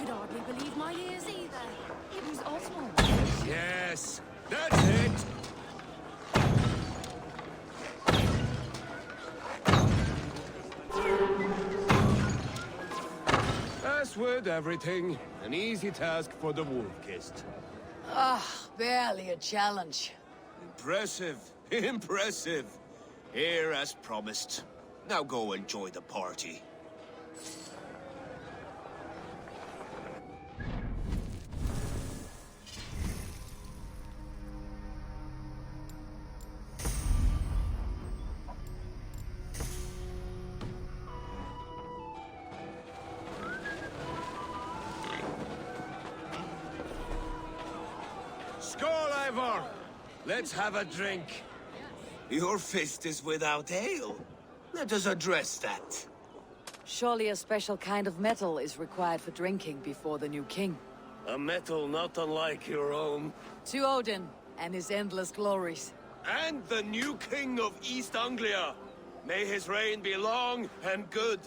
could hardly believe my ears either. It was Oswald. Yes, that's it. As with everything, an easy task for the Wolf-Kissed. Ah, barely a challenge. Impressive, impressive. Here as promised. Now go enjoy the party. Skål, Ivor! Let's have a drink. Your fist is without ale. Let us address that. Surely a special kind of metal is required for drinking before the new king. A metal not unlike your own. To Odin and his endless glories. And the new king of East Anglia. May his reign be long and good.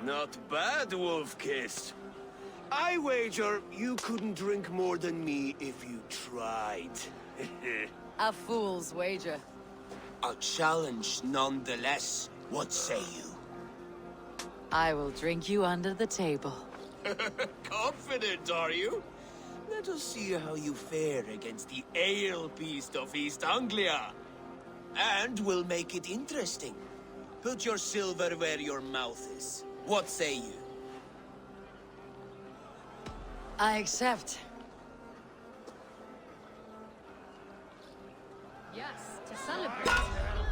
Not bad, Wolf-Kissed. I wager you couldn't drink more than me if you tried. A fool's wager. A challenge nonetheless. What say you? I will drink you under the table. Confident, are you? Let us see how you fare against the ale beast of East Anglia. And we'll make it interesting. Put your silver where your mouth is. What say you? I accept. Yes, to celebrate.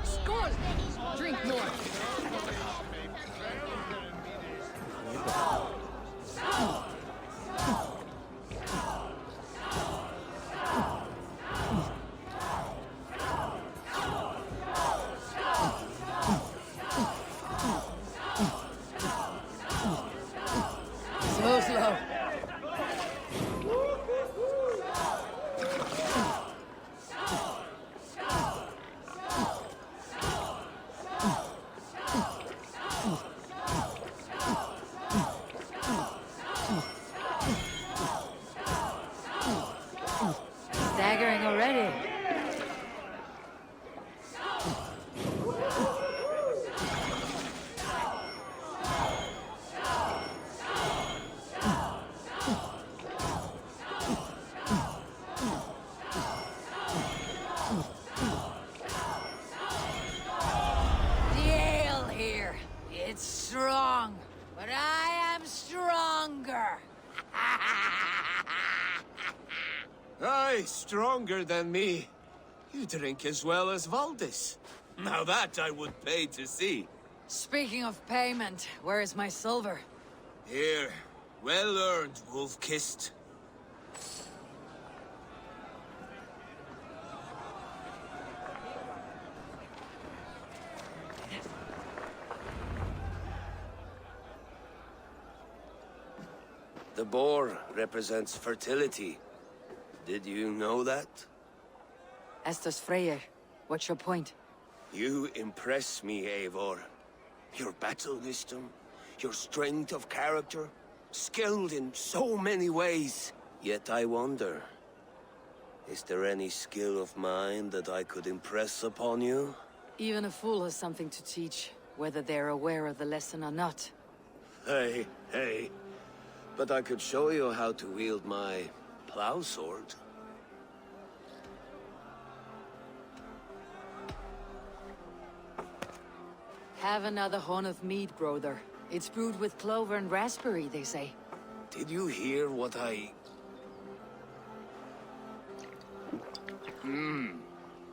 Skål! Drink more. So slow. Staggering already. The ale here. It's strong, but I am stronger. Aye, stronger than me. You drink as well as Valdis. Now that I would pay to see. Speaking of payment, where is my silver? Here, well earned, Wolf-Kissed. The boar represents fertility. Did you know that? Estes Freyr, what's your point? You impress me, Eivor. Your battle wisdom, your strength of character, skilled in so many ways. Yet I wonder, is there any skill of mine that I could impress upon you? Even a fool has something to teach, whether they're aware of the lesson or not. Hey, hey. But I could show you how to wield my plow sword. Have another horn of mead, brother. It's brewed with clover and raspberry, they say. Did you hear what I...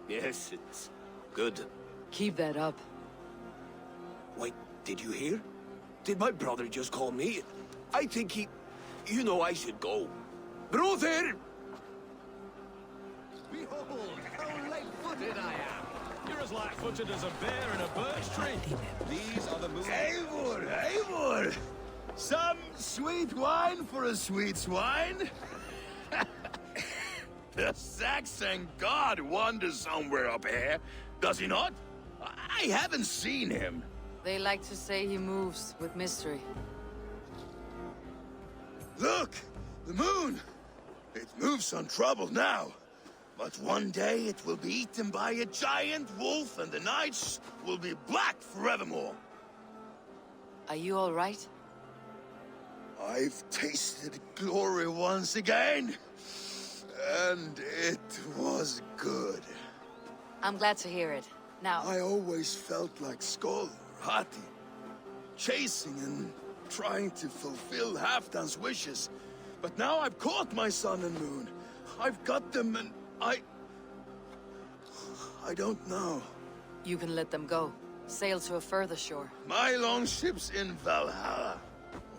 Yes, it's good. Keep that up. Wait, did you hear? Did my brother just call me? I think he... You know I should go. Brother! Behold, how light-footed I am! You're as light-footed as a bear in a birch tree. These are the moves... Eivor, Eivor! Some sweet wine for a sweet swine? The Saxon god wanders somewhere up here, does he not? I haven't seen him. They like to say he moves with mystery. Look! The moon! It moves untroubled now. But one day it will be eaten by a giant wolf and the nights will be black forevermore. Are you all right? I've tasted glory once again. And it was good. I'm glad to hear it. Now, I always felt like Skoll, Hati, chasing and trying to fulfill Halfdan's wishes. But now I've caught my sun and moon. I've got them and I don't know. you can let them go. Sail to a further shore. My longship's in Valhalla.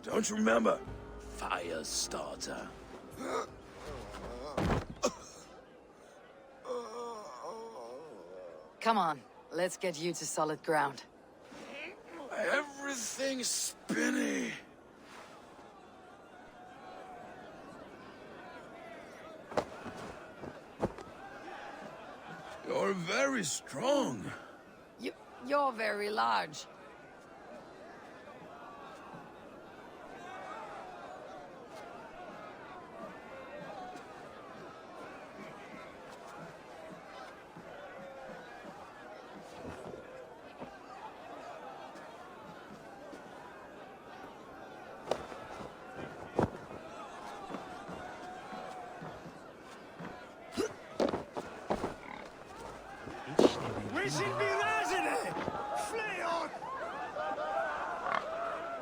Don't you remember? Firestarter. Come on, let's get you to solid ground. Everything's spinny. You're very strong. You're very large.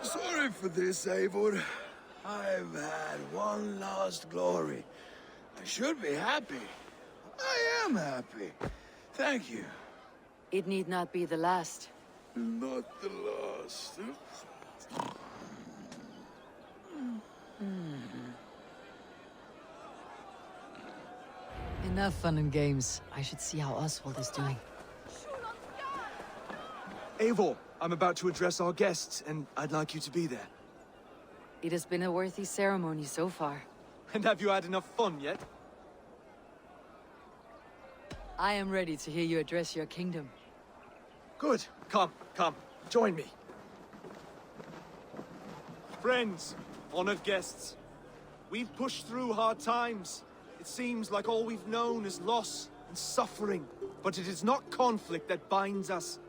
Sorry for this, Eivor. I've had one last glory. I should be happy. I am happy. Thank you. It need not be the last. Not the last. Enough fun and games. I should see how Oswald is doing. Eivor, I'm about to address our guests, and I'd like you to be there. It has been a worthy ceremony so far. And have you had enough fun yet? I am ready to hear you address your kingdom. Good. Come, join me. Friends, honored guests, we've pushed through hard times. It seems like all we've known is loss and suffering. But it is not conflict that binds us.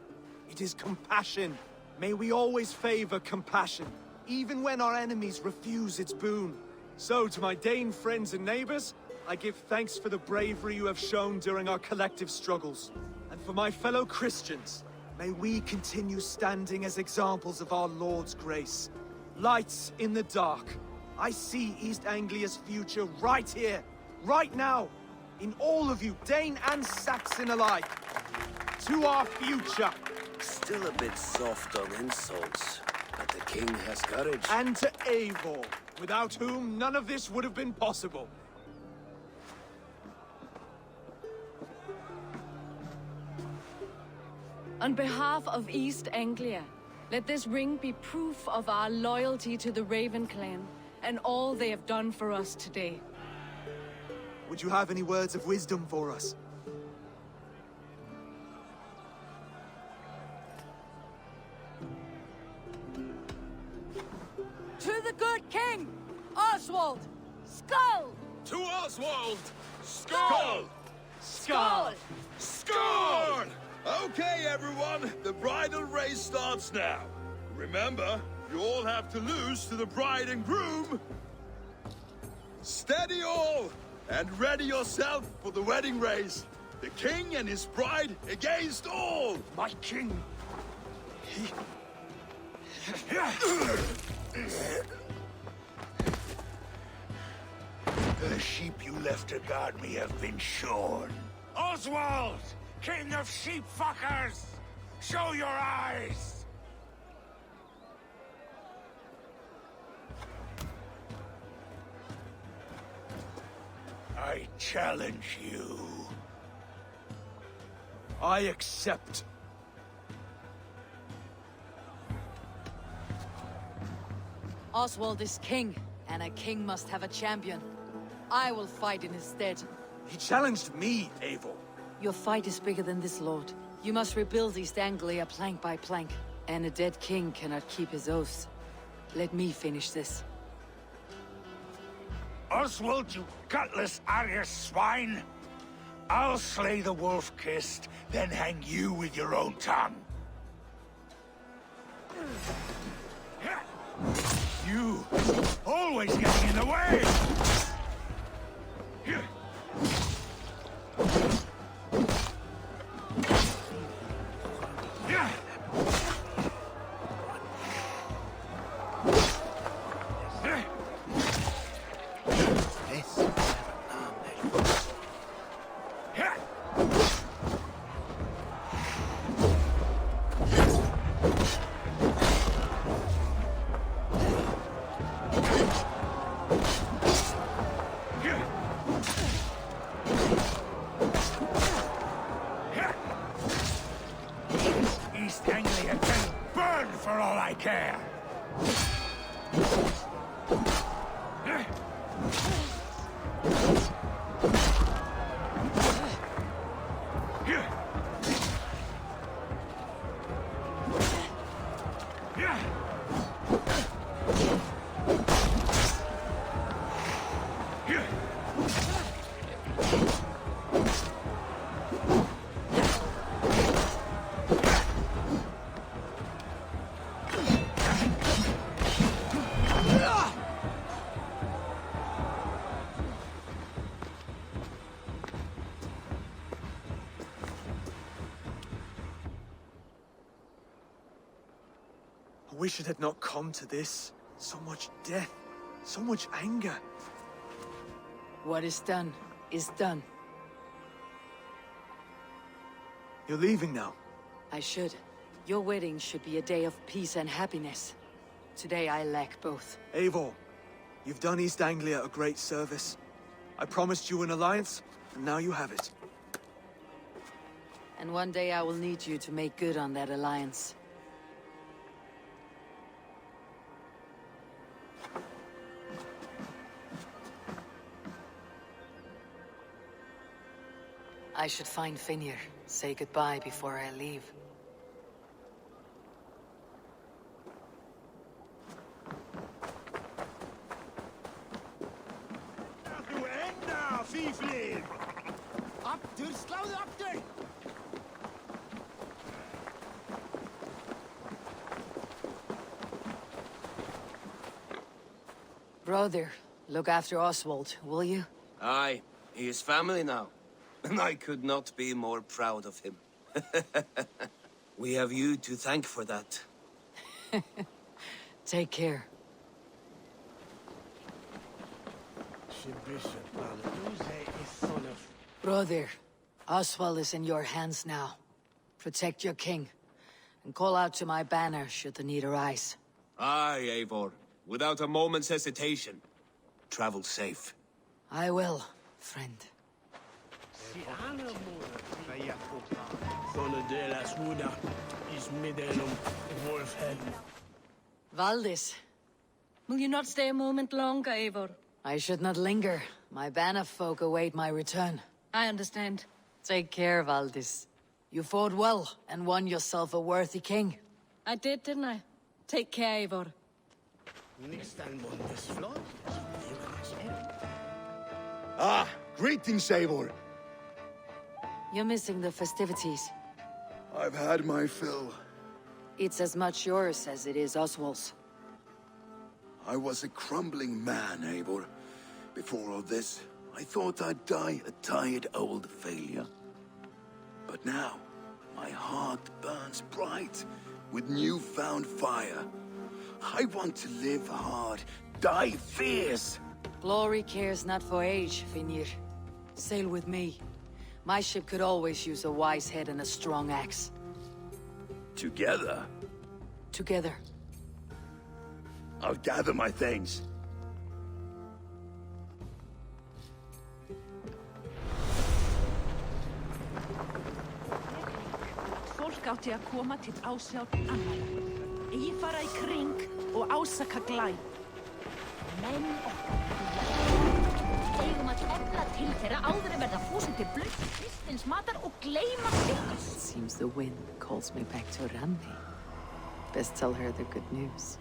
It is compassion. May we always favor compassion, even when our enemies refuse its boon. So, to my Dane friends and neighbors, I give thanks for the bravery you have shown during our collective struggles. And for my fellow Christians, may we continue standing as examples of our Lord's grace. Lights in the dark. I see East Anglia's future right here, right now, in all of you, Dane and Saxon alike. To our future. Still a bit soft on insults, but the king has courage. And to Eivor, without whom none of this would have been possible. On behalf of East Anglia, let this ring be proof of our loyalty to the Raven clan and all they have done for us today. Would you have any words of wisdom for us? To the good king, Oswald! Skull! To Oswald! Skull! Skull! Score! Okay, everyone, the bridal race starts now. Remember, you all have to lose to the bride and groom. Steady all, and ready yourself for the wedding race. The king and his bride against all. My king! The sheep you left to guard me have been shorn. Oswald! King of sheep fuckers! Show your eyes! I challenge you. I accept. Oswald is king, and a king must have a champion. I will fight in his stead. He challenged me, Eivor. Your fight is bigger than this, Lord. You must rebuild East Anglia plank by plank, and a dead king cannot keep his oaths. Let me finish this. Oswald, you gutless Arya swine! I'll slay the wolf-kissed, then hang you with your own tongue. You, always getting in the way! East Anglia can burn for all I care! I wish it had not come to this. So much death, so much anger. What is done, is done. You're leaving now. I should. Your wedding should be a day of peace and happiness. Today I lack both. Eivor, you've done East Anglia a great service. I promised you an alliance, and now you have it. And one day I will need you to make good on that alliance. I should find Finnr, say goodbye before I leave. Aftur, sláðu aftur! Brother, look after Oswald, will you? Aye, he is family now. And I could not be more proud of him. We have you to thank for that. Take care. Brother, Oswald is in your hands now. Protect your king, and call out to my banner should the need arise. Aye, Eivor. Without a moment's hesitation. Travel safe. I will, friend. Valdis, Will you not stay a moment longer, Eivor? I should not linger. My banner folk await my return. I understand. Take care, Valdis. You fought well, and won yourself a worthy king. I did, didn't I? Take care, Eivor. Ah, greetings, Eivor. You're missing the festivities. I've had my fill. It's as much yours as it is Oswald's. I was a crumbling man, Eivor. Before all this, I thought I'd die a tired old failure. But now, my heart burns bright with newfound fire. I want to live hard, die fierce. Glory cares not for age, Finnr. Sail with me. My ship could always use a wise head and a strong axe. Together, Together. I'll gather my things. Fólk átti að koma til ásjár annarra. Eigi fara í kring og ásaka glæp. Menn okkar. Eigum að að efla til þeirra áður en verða fúsir til blöð, kristins matar og gleyma fyrir. It seems the wind calls me back to Randi. Best tell her the good news.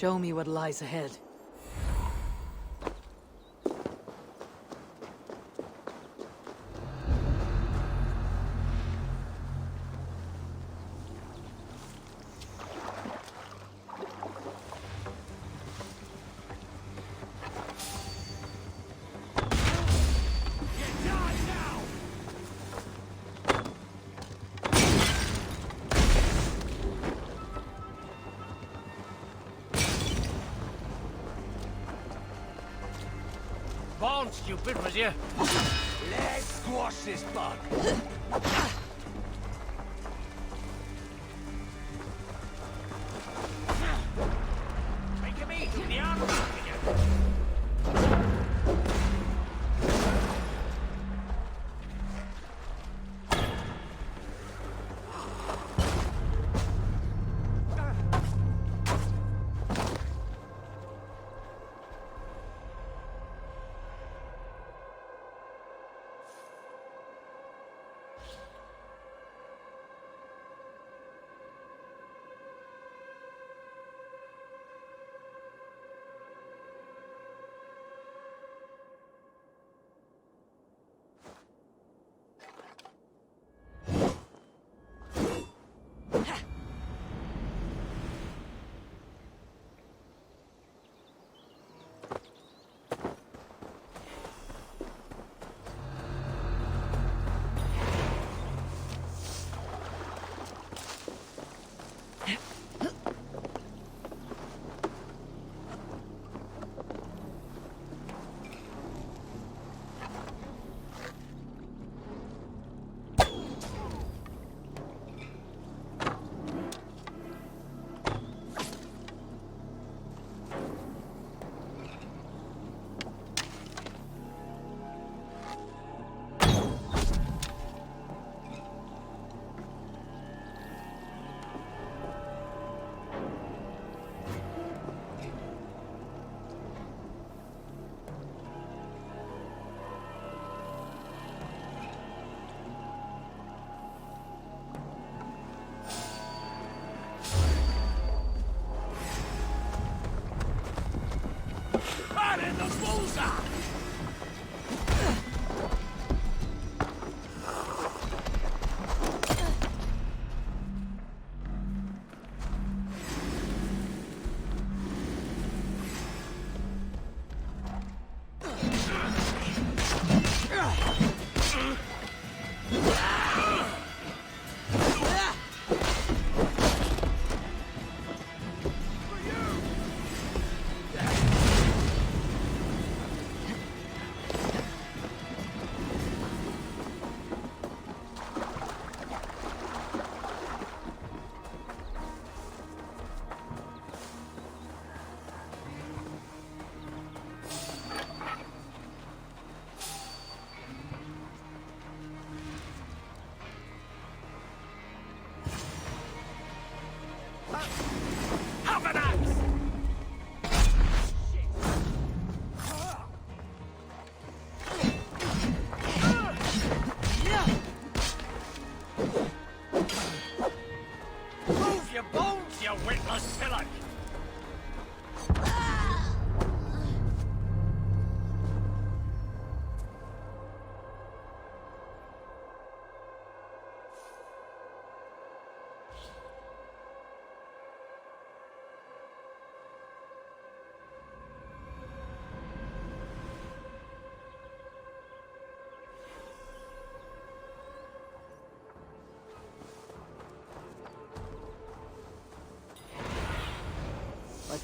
Show me what lies ahead. Born stupid, was you? Let's squash this bug. Make him eat in the arm again.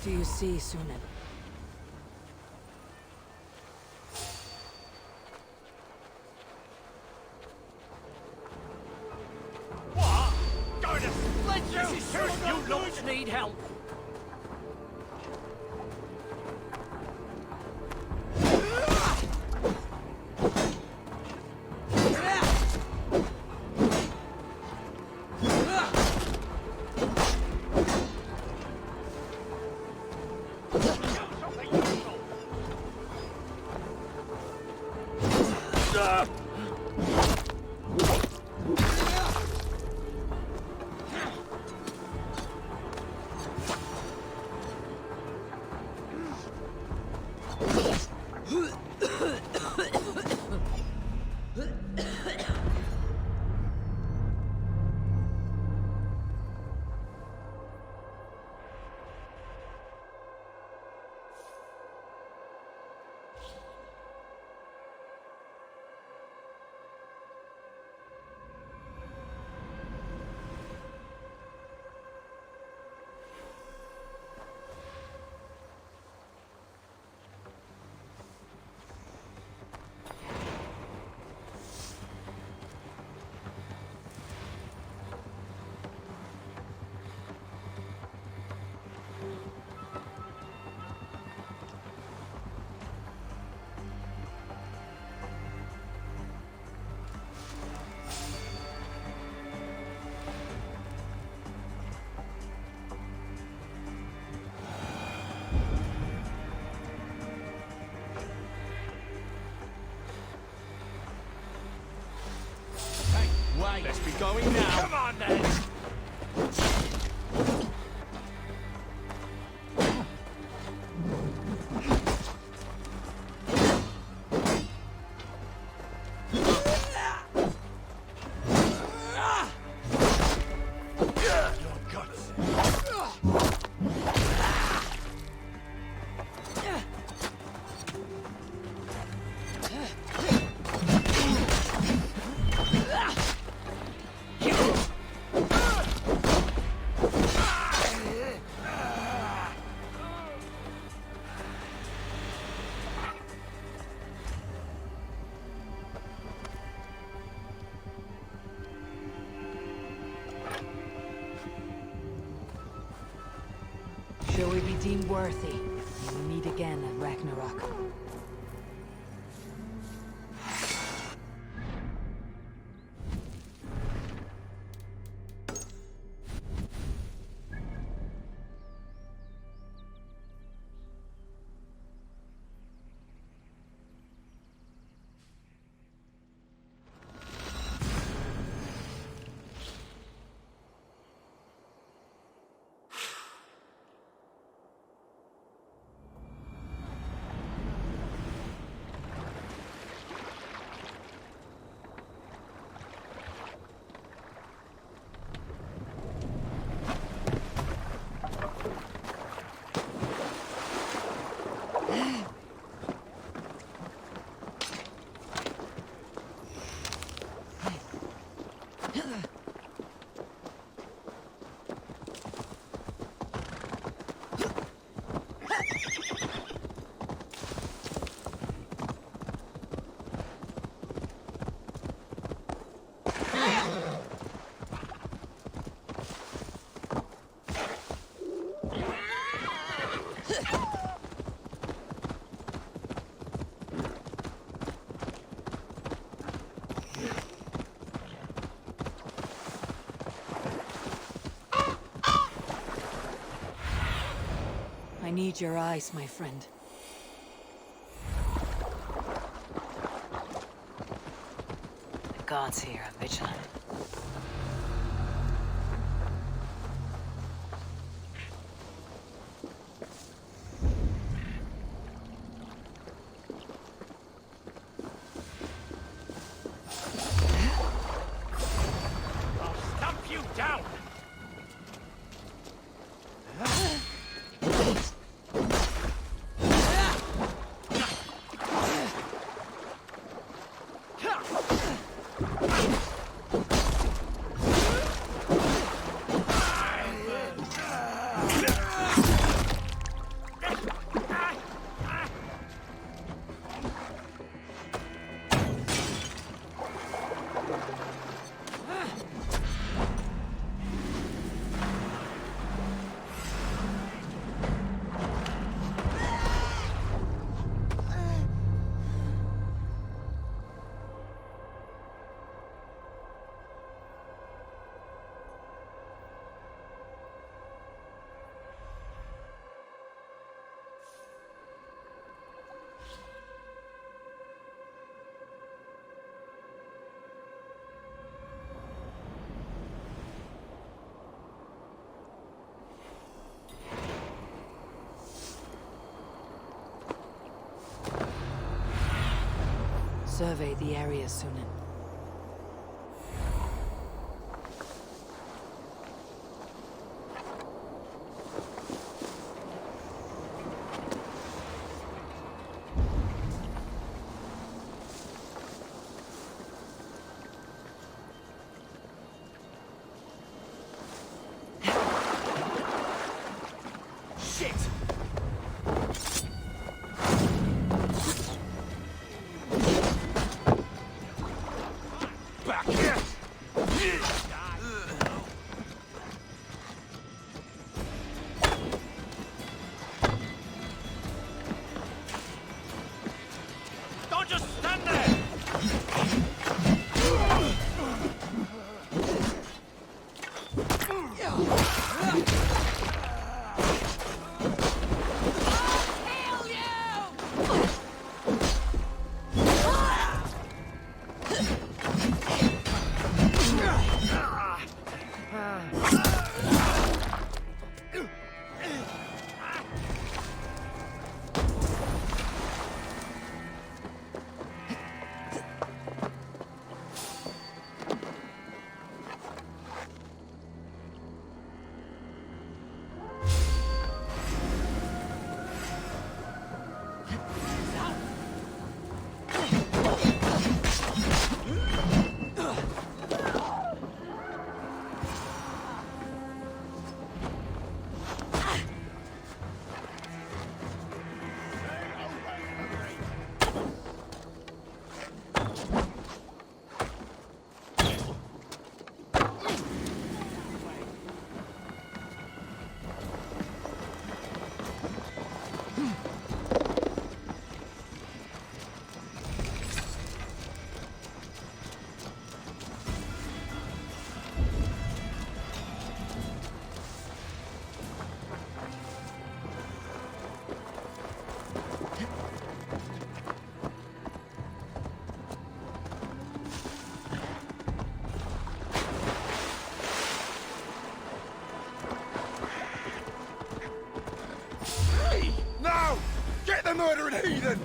do you see, Sunan? What? Going to split you? You lot need help. Wait. Let's be going now. Come on, then. Shall we be deemed worthy when we meet again at Ragnarok? I need your eyes, my friend. The gods here are vigilant. I'll stamp you down. survey the area, Sunan. Get the murdering heathen!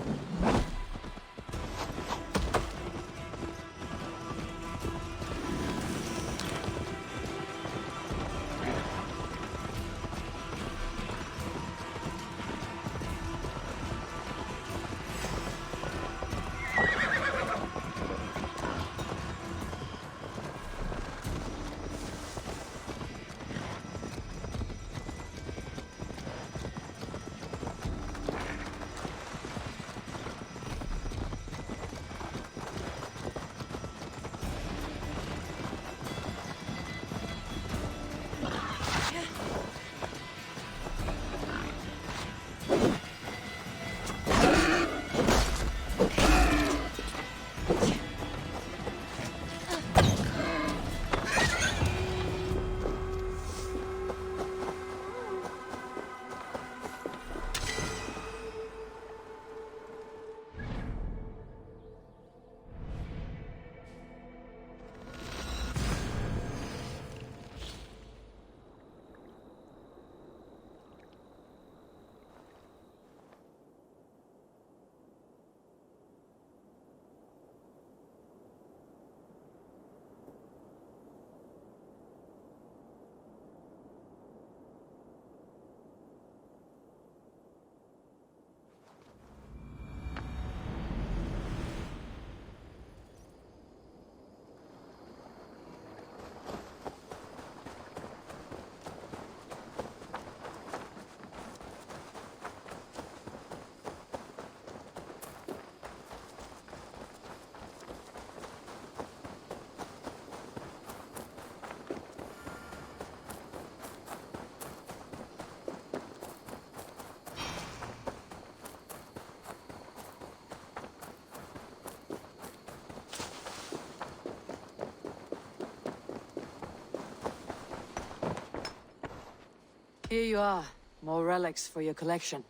Here you are. More relics for your collection.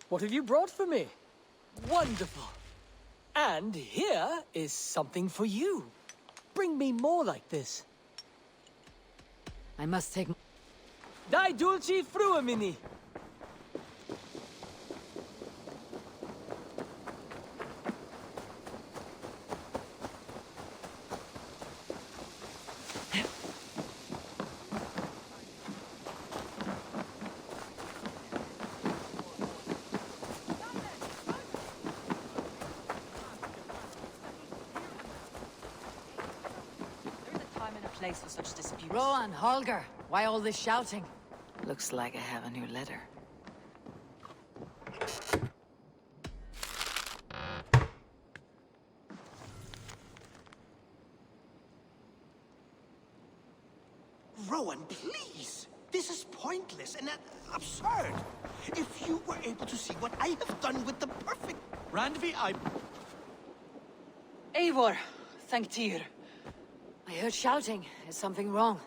What have you brought for me? Wonderful. And here is something for you. Bring me more like this. I must take... Dai dulci fruamini. place for such disputes. Rowan, Holger, why all this shouting? Looks like I have a new letter. Rowan, please! This is pointless and absurd. If you were able to see what I have done with the perfect... Randvi, Eivor, thank Tyr. I heard shouting. Is something wrong?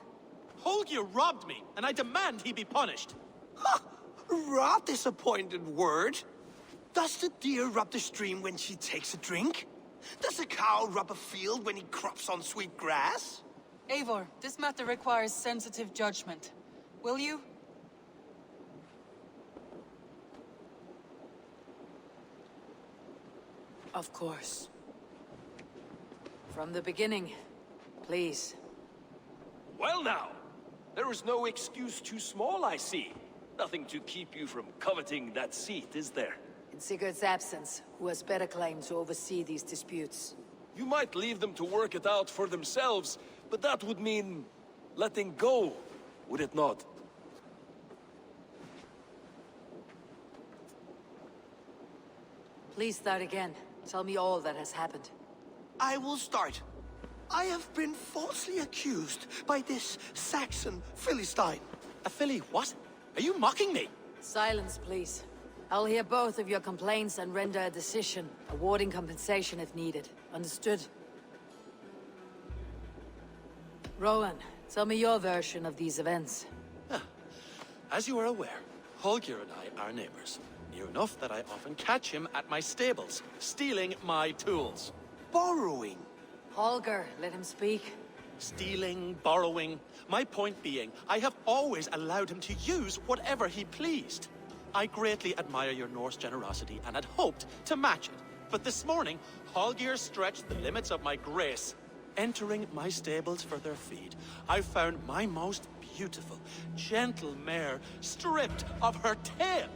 Holger robbed me, and I demand he be punished. Ha! Raw disappointed word. Does the deer rub the stream when she takes a drink? Does a cow rub a field when he crops on sweet grass? Eivor, this matter requires sensitive judgment. Will you? Of course. From the beginning, please. Well now, there is no excuse too small, I see. Nothing to keep you from coveting that seat, is there? In Sigurd's absence, who has better claim to oversee these disputes? You might leave them to work it out for themselves, but that would mean letting go, would it not? Please start again. Tell me all that has happened. I will start. I have been falsely accused by this Saxon Philistine. A Philly what? Are you mocking me? Silence, please. I'll hear both of your complaints and render a decision, awarding compensation if needed. Understood? Rowan, tell me your version of these events. As you are aware, Holger and I are neighbors. Near enough that I often catch him at my stables, stealing my tools. Borrowing. Holger, let him speak. Stealing, borrowing. My point being, I have always allowed him to use whatever he pleased. I greatly admire your Norse generosity and had hoped to match it. But this morning, Holger stretched the limits of my grace. Entering my stables for their feed, I found my most beautiful, gentle mare stripped of her tail.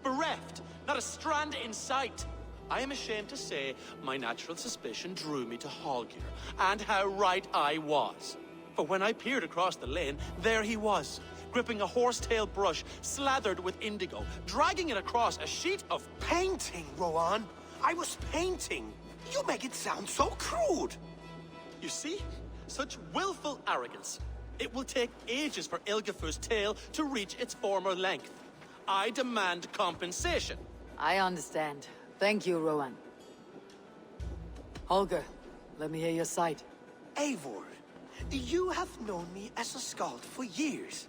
Bereft, not a strand in sight. I am ashamed to say my natural suspicion drew me to Holger, and how right I was. For when I peered across the lane, there he was, gripping a horsetail brush slathered with indigo, dragging it across a sheet of... Painting, Rowan. I was painting. You make it sound so crude. You see? Such willful arrogance. It will take ages for Ilgafur's tail to reach its former length. I demand compensation. I understand. Thank you, Rowan. Holger, let me hear your side. Eivor, you have known me as a skald for years.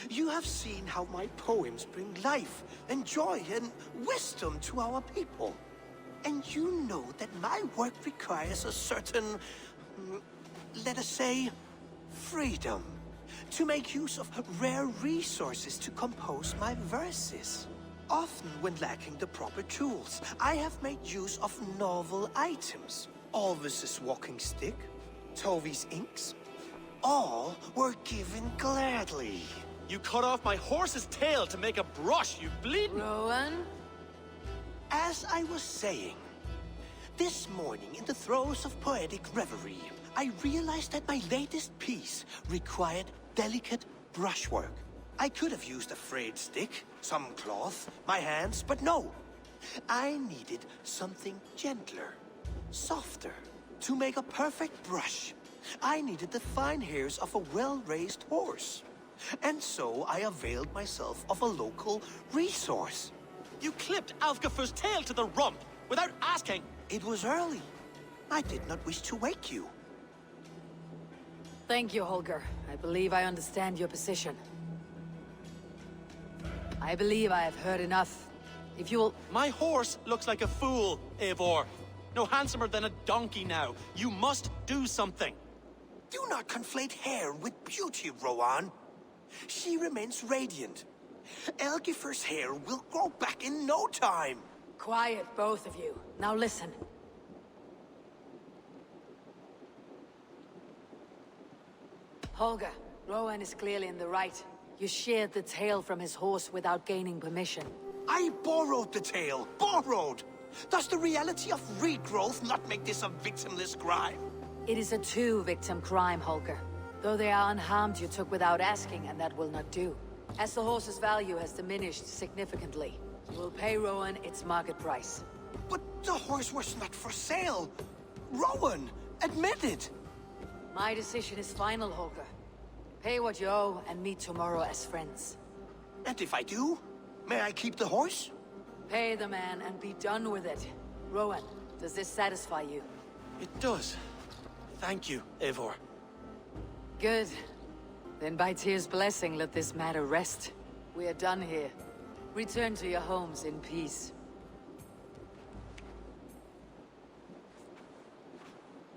You have seen how my poems bring life and joy and wisdom to our people. And you know that my work requires a certain, let us say, freedom to make use of rare resources to compose my verses. Often when lacking the proper tools, I have made use of novel items. Alvis's walking stick, Tovi's inks, all were given gladly. You cut off my horse's tail to make a brush, you bleeding... Rowan? As I was saying, this morning in the throes of poetic reverie, I realized that my latest piece required delicate brushwork. I could have used a frayed stick, some cloth, my hands, but no. I needed something gentler, softer. To make a perfect brush, I needed the fine hairs of a well-raised horse. And so I availed myself of a local resource. You clipped Alfgafur's tail to the rump without asking. It was early. I did not wish to wake you. Thank you, Holger. I believe I understand your position. I believe I have heard enough. If you'll... My horse looks like a fool, Eivor. No handsomer than a donkey now. You must do something. Do not conflate hair with beauty, Rowan. She remains radiant. Elgifur's hair will grow back in no time. Quiet, both of you. Now listen. Holger, Rowan is clearly in the right. You sheared the tail from his horse without gaining permission. I borrowed the tail. Borrowed! Does the reality of regrowth not make this a victimless crime? It is a two-victim crime, Holger. Though they are unharmed, you took without asking, and that will not do. As the horse's value has diminished significantly, we'll pay Rowan its market price. But the horse was not for sale. Rowan, admit it. My decision is final, Holger. Pay what you owe and meet tomorrow as friends. And if I do, may I keep the horse? Pay the man and be done with it. Rowan, does this satisfy you? It does. Thank you, Eivor. Good. Then by Tyr's blessing, let this matter rest. We are done here. Return to your homes in peace.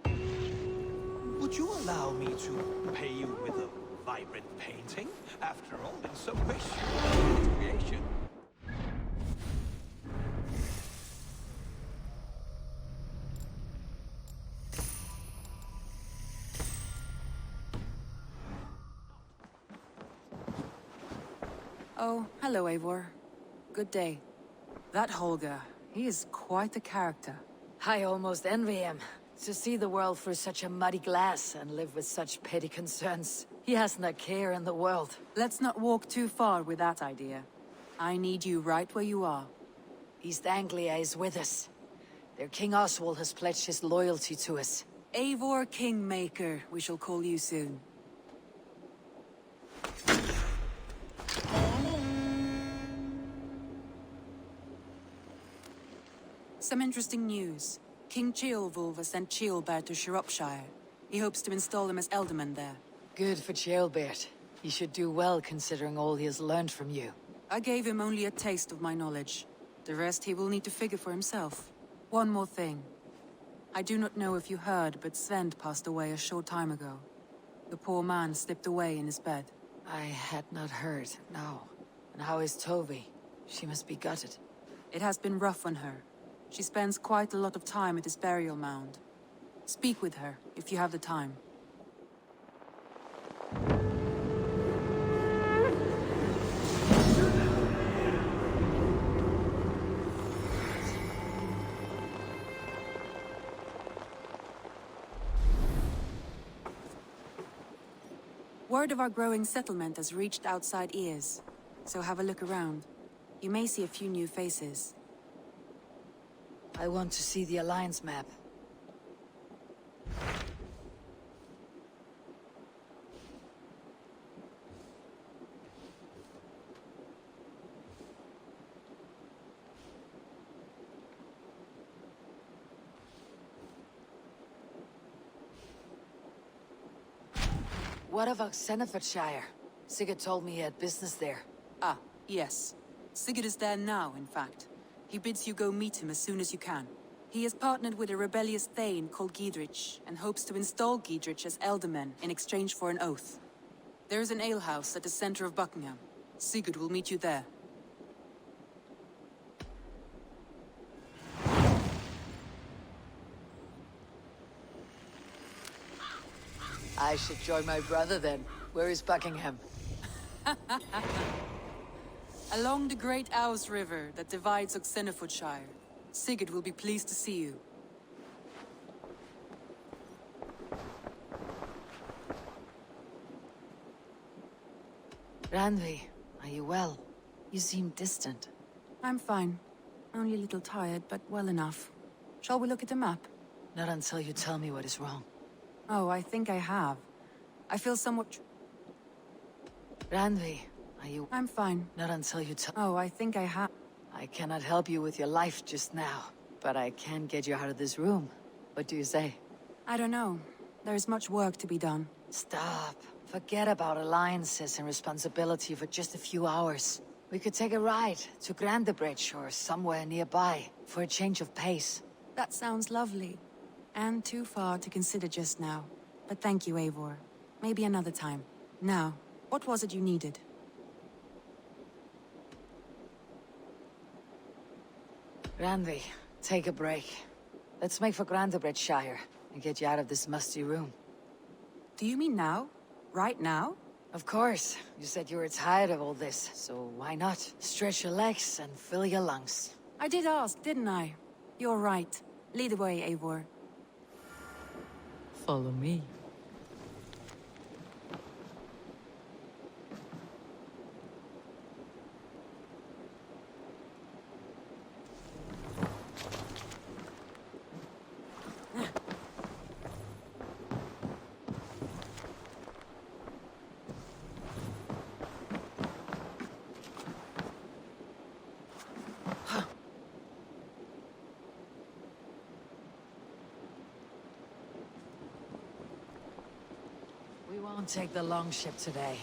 Would you allow me to pay you with a vibrant painting? After all, in some ways, you're a creation. Oh, hello, Eivor. Good day. That Holger, he is quite the character. I almost envy him. To see the world through such a muddy glass and live with such petty concerns. He hasn't a care in the world. Let's not walk too far with that idea. I need you right where you are. East Anglia is with us. Their King Oswald has pledged his loyalty to us. Eivor Kingmaker, we shall call you soon. Some interesting news. King Ceolwulf has sent Ceolbert to Shropshire. He hopes to install him as Ealdorman there. Good for Ceolbert. He should do well considering all he has learned from you. I gave him only a taste of my knowledge. The rest he will need to figure for himself. One more thing. I do not know if you heard, but Sven passed away a short time ago. The poor man slipped away in his bed. I had not heard, no. And how is Tovi? She must be gutted. It has been rough on her. She spends quite a lot of time at his burial mound. Speak with her, if you have the time. Word of our growing settlement has reached outside ears, so have a look around. You may see a few new faces. I want to see the Alliance map. What of Oxenfordshire? Sigurd told me he had business there. Ah, yes. Sigurd is there now, in fact. He bids you go meet him as soon as you can. He has partnered with a rebellious Thane called Giedrich, and hopes to install Giedrich as Ealdorman in exchange for an oath. There is an alehouse at the center of Buckingham. Sigurd will meet you there. I should join my brother then. Where is Buckingham? Along the Great Ouse River that divides Oxenfordshire. Sigurd will be pleased to see you. Randvi, are you well? You seem distant. I'm fine. Only a little tired, but well enough. Shall we look at the map? Not until you tell me what is wrong. Oh, I think I have. I feel somewhat... Randvi, are you... I'm fine. Not until you tell... Oh, I think I have... I cannot help you with your life just now, but I can get you out of this room. What do you say? I don't know. There is much work to be done. Stop. Forget about alliances and responsibility for just a few hours. We could take a ride to Grandebridge or somewhere nearby for a change of pace. That sounds lovely. And too far to consider just now. But thank you, Eivor. Maybe another time. Now, what was it you needed? Randvi, take a break. Let's make for Grandebridgeshire and get you out of this musty room. Do you mean now? Right now? Of course. You said you were tired of all this, so why not? Stretch your legs and fill your lungs. I did ask, didn't I? You're right. Lead the way, Eivor. Follow me. Won't take the long ship today.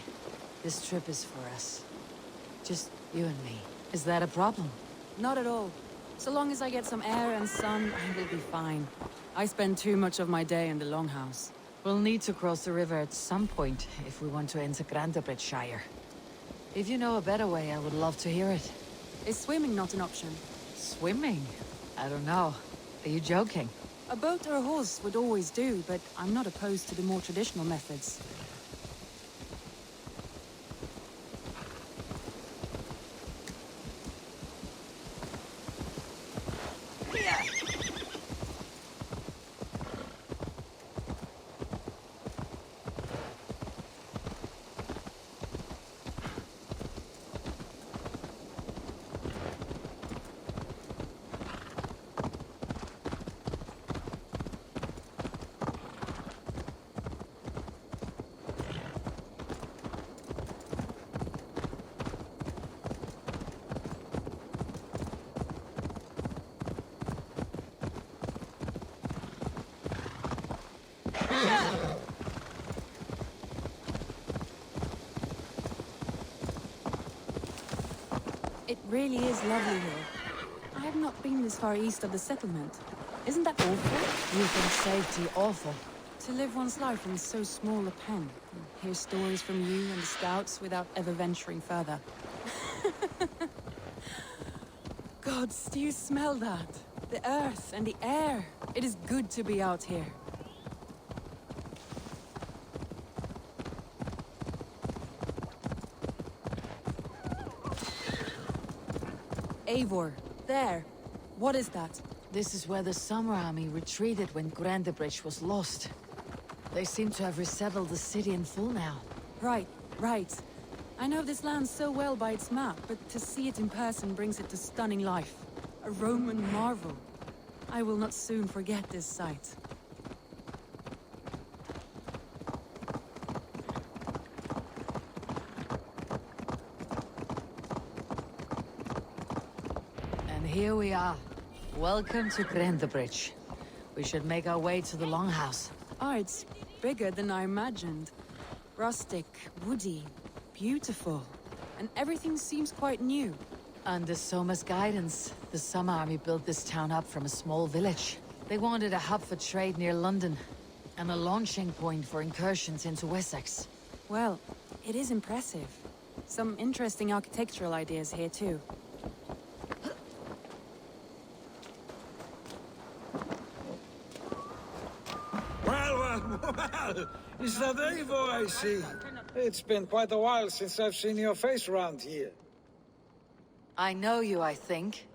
This trip is for us. Just you and me. Is that a problem? Not at all. So long as I get some air and sun, I will be fine. I spend too much of my day in the Longhouse. We'll need to cross the river at some point if we want to enter Grandabridgeshire. If you know a better way, I would love to hear it. Is swimming not an option? Swimming? I don't know. Are you joking? A boat or a horse would always do, but I'm not opposed to the more traditional methods. It really is lovely here. I have not been this far east of the settlement. Isn't that awful? You think safety awful? To live one's life in so small a pen, and hear stories from you and the scouts without ever venturing further. Gods, do you smell that? The earth and the air. It is good to be out here. Eivor, there. What is that? This is where the Summer Army retreated when Grandabridge was lost. They seem to have resettled the city in full now. Right. I know this land so well by its map, but to see it in person brings it to stunning life. A Roman marvel. I will not soon forget this sight. And here we are. Welcome to Grandabridge. We should make our way to the Longhouse. Oh, it's bigger than I imagined. Rustic, woody, beautiful. And everything seems quite new. Under Soma's guidance, the Summer Army built this town up from a small village. They wanted a hub for trade near London, and a launching point for incursions into Wessex. Well, it is impressive. Some interesting architectural ideas here too. Well, is that Eivor I see? It's been quite a while since I've seen your face around here. I know you, I think.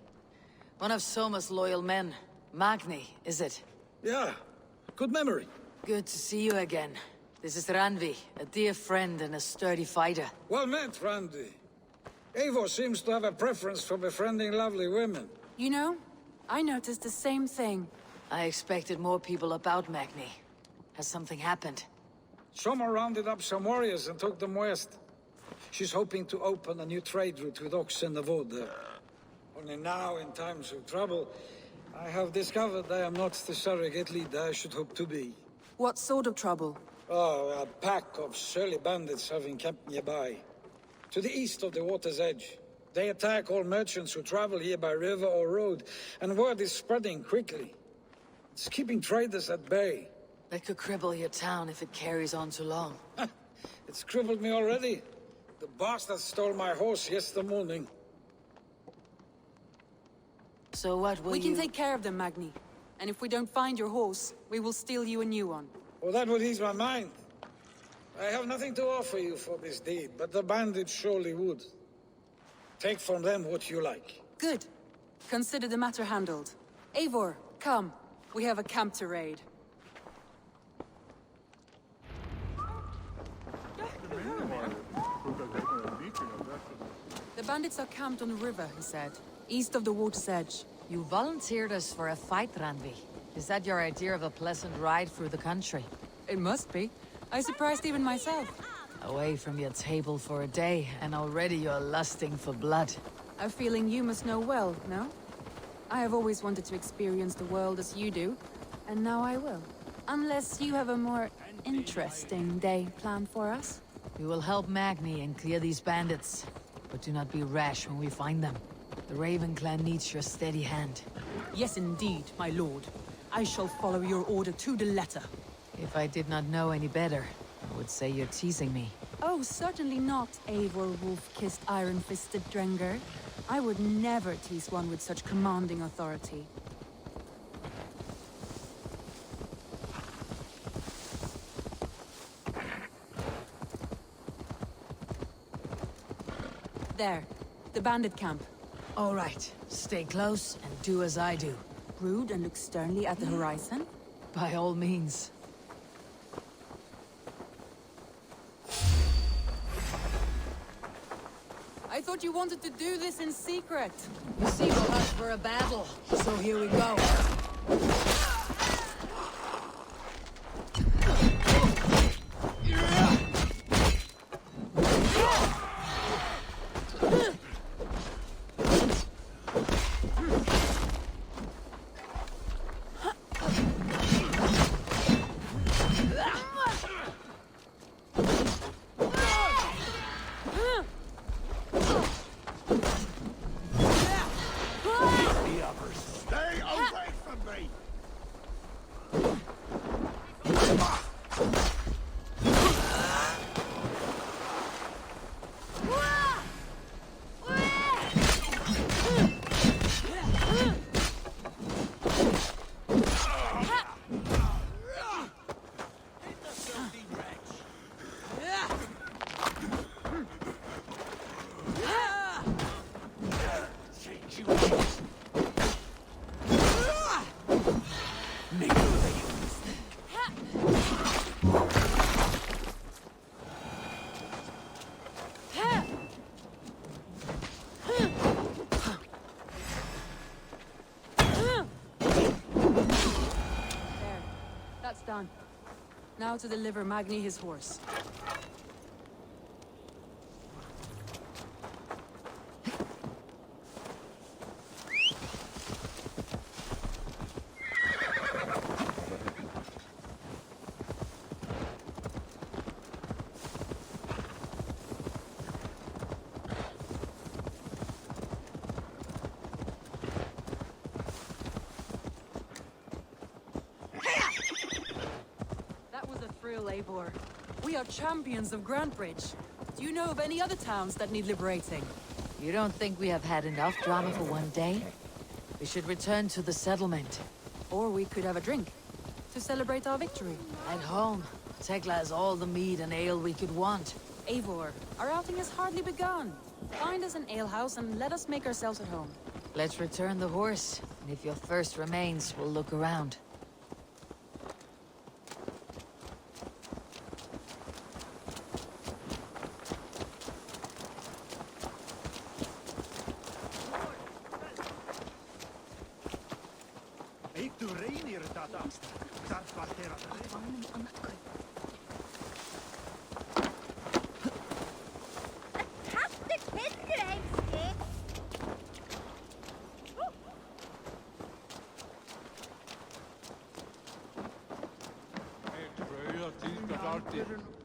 One of Soma's loyal men. Magni, is it? Yeah, good memory. Good to see you again. This is Randvi, a dear friend and a sturdy fighter. Well met, Randy. Eivor seems to have a preference for befriending lovely women. You know, I noticed the same thing. I expected more people about Magni. Has something happened? Soma rounded up some warriors and took them west. She's hoping to open a new trade route with Ox and the Wood there. Only now, in times of trouble, I have discovered I am not the surrogate leader I should hope to be. What sort of trouble? Oh, a pack of surly bandits have encamped nearby. To the east of the water's edge. They attack all merchants who travel here by river or road, and word is spreading quickly. It's keeping traders at bay. That could cripple your town if it carries on too long. It's crippled me already. The bastard stole my horse yesterday morning. So what will We can take care of them, Magni. And if we don't find your horse, we will steal you a new one. Well, that would ease my mind. I have nothing to offer you for this deed, but the bandits surely would. Take from them what you like. Good. Consider the matter handled. Eivor, come. We have a camp to raid. The bandits are camped on the river, he said. East of the water's edge. You volunteered us for a fight, Randvi. Is that your idea of a pleasant ride through the country? It must be. I surprised even myself. Away from your table for a day, and already you're lusting for blood. A feeling you must know well, no? I have always wanted to experience the world as you do, and now I will. Unless you have a more Interesting day planned for us. We will help Magni and clear these bandits. But do not be rash when we find them. The Raven clan needs your steady hand. Yes, indeed, my lord. I shall follow your order to the letter. If I did not know any better, I would say you're teasing me. Oh, certainly not, Eivor wolf-kissed iron-fisted Drenger. I would never tease one with such commanding authority. There, the bandit camp. All right, stay close and do as I do. Brood and look sternly at the horizon? By all means. I thought you wanted to do this in secret. You seem to rush for a battle, so here we go. Stay away from me! Done. Now to deliver Magni his horse. Eivor. We are champions of Grantebridge. Do you know of any other towns that need liberating? You don't think we have had enough drama for one day? We should return to the settlement. Or we could have a drink, to celebrate our victory. At home, Tekla has all the mead and ale we could want. Eivor, our outing has hardly begun. Find us an alehouse and let us make ourselves at home. Let's return the horse, and if your thirst remains, we'll look around.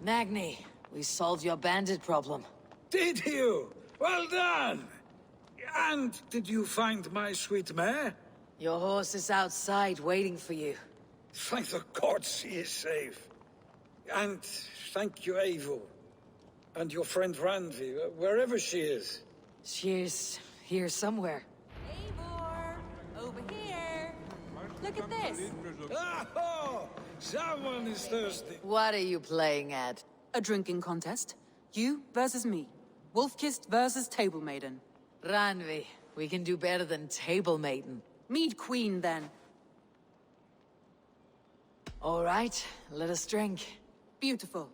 Magni, we solved your bandit problem. Did you? Well done! And did you find my sweet mare? Your horse is outside waiting for you. Thank the gods he is safe. And thank you, Eivor. And your friend Randvi, wherever she is. She's here somewhere. Eivor! Over here! Look at this! Oh! Someone is thirsty. What are you playing at? A drinking contest. You versus me. Wolf-kissed versus Table Maiden. Randvi, we can do better than Table Maiden. Mead Queen, then. All right, let us drink. Beautiful.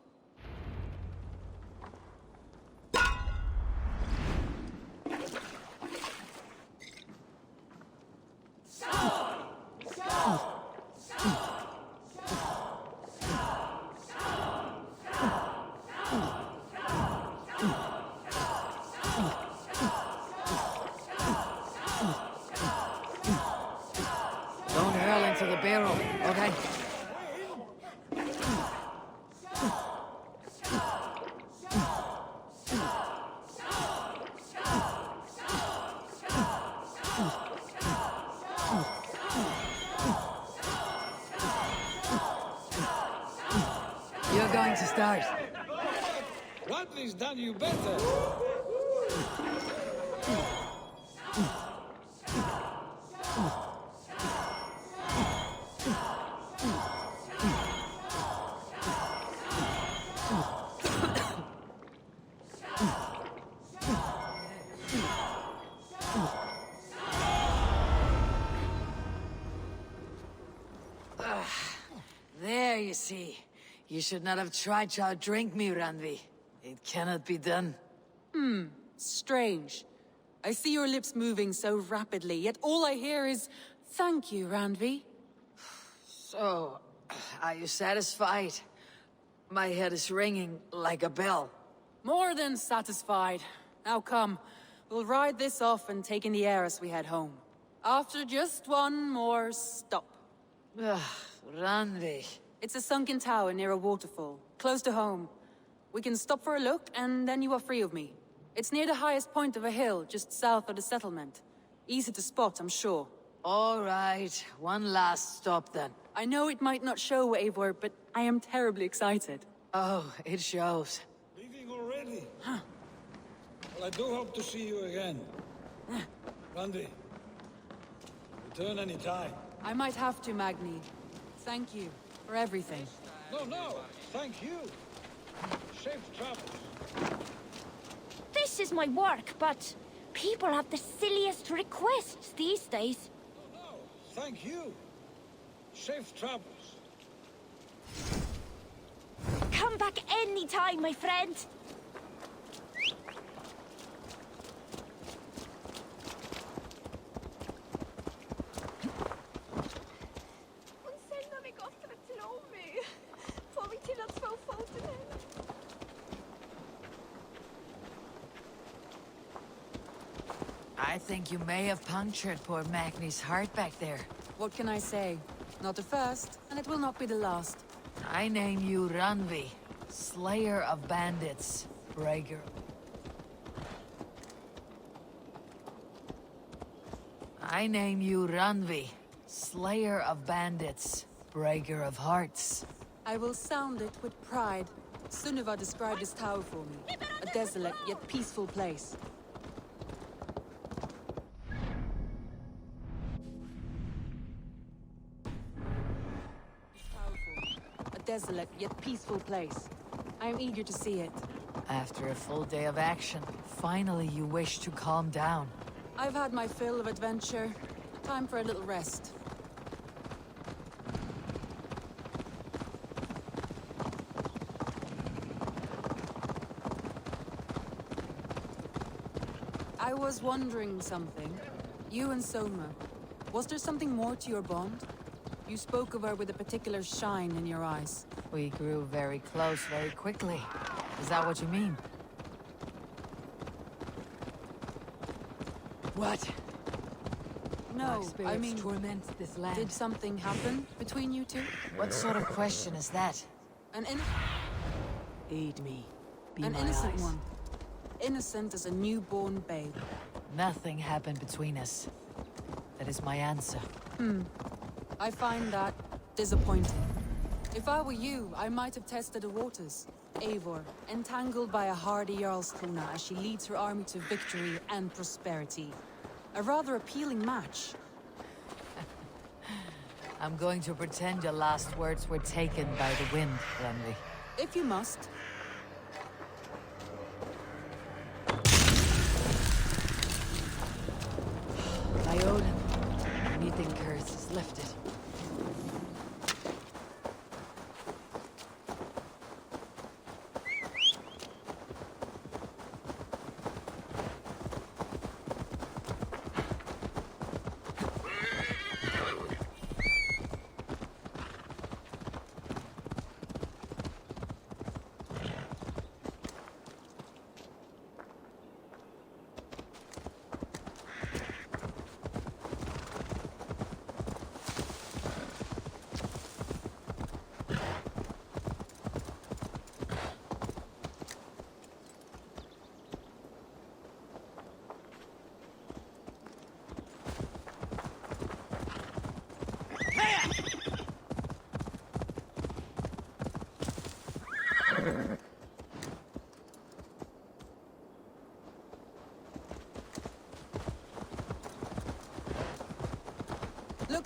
going to start. Rodney's done you better. There, you see. You should not have tried to outdrink me, Randvi. It cannot be done. Strange. I see your lips moving so rapidly, yet all I hear is, "Thank you, Randvi." So, are you satisfied? My head is ringing like a bell. More than satisfied. Now come, we'll ride this off and take in the air as we head home. After just one more stop. Randvi. It's a sunken tower near a waterfall, close to home. We can stop for a look, and then you are free of me. It's near the highest point of a hill, just south of the settlement. Easy to spot, I'm sure. All right, one last stop then. I know it might not show, Eivor, but I am terribly excited. Oh, it shows. Leaving already? Well, I do hope to see you again. Randy, return any time. I might have to, Magni. Thank you for everything. No, thank you. Safe travels. This is my work, but people have the silliest requests these days. No, thank you. Safe travels. Come back any time, my friend. I think you may have punctured poor Magni's heart back there. What can I say? Not the first, and it will not be the last. I name you Randvi, Slayer of Bandits, Breaker. I name you Randvi, Slayer of Bandits, Breaker of Hearts. I will sound it with pride. Sunniva described this tower for me. A desolate yet peaceful place. Desolate yet peaceful place. I am eager to see it. After a full day of action, finally you wish to calm down. I've had my fill of adventure. Time for a little rest. I was wondering something. You and Soma. Was there something more to your bond? You spoke of her with a particular shine in your eyes. We grew very close very quickly. Is that what you mean? What? No, I mean, torment this land. did something happen between you two? What sort of question is that? An Aid me. Be An my innocent eyes. one. Innocent as a newborn babe. Nothing happened between us. That is my answer. I find that disappointing. If I were you, I might have tested the waters. Eivor, entangled by a hardy Jarlskona as she leads her army to victory and prosperity. A rather appealing match. I'm going to pretend your last words were taken by the wind, Randvi. If you must. By Odin, anything curse is lifted.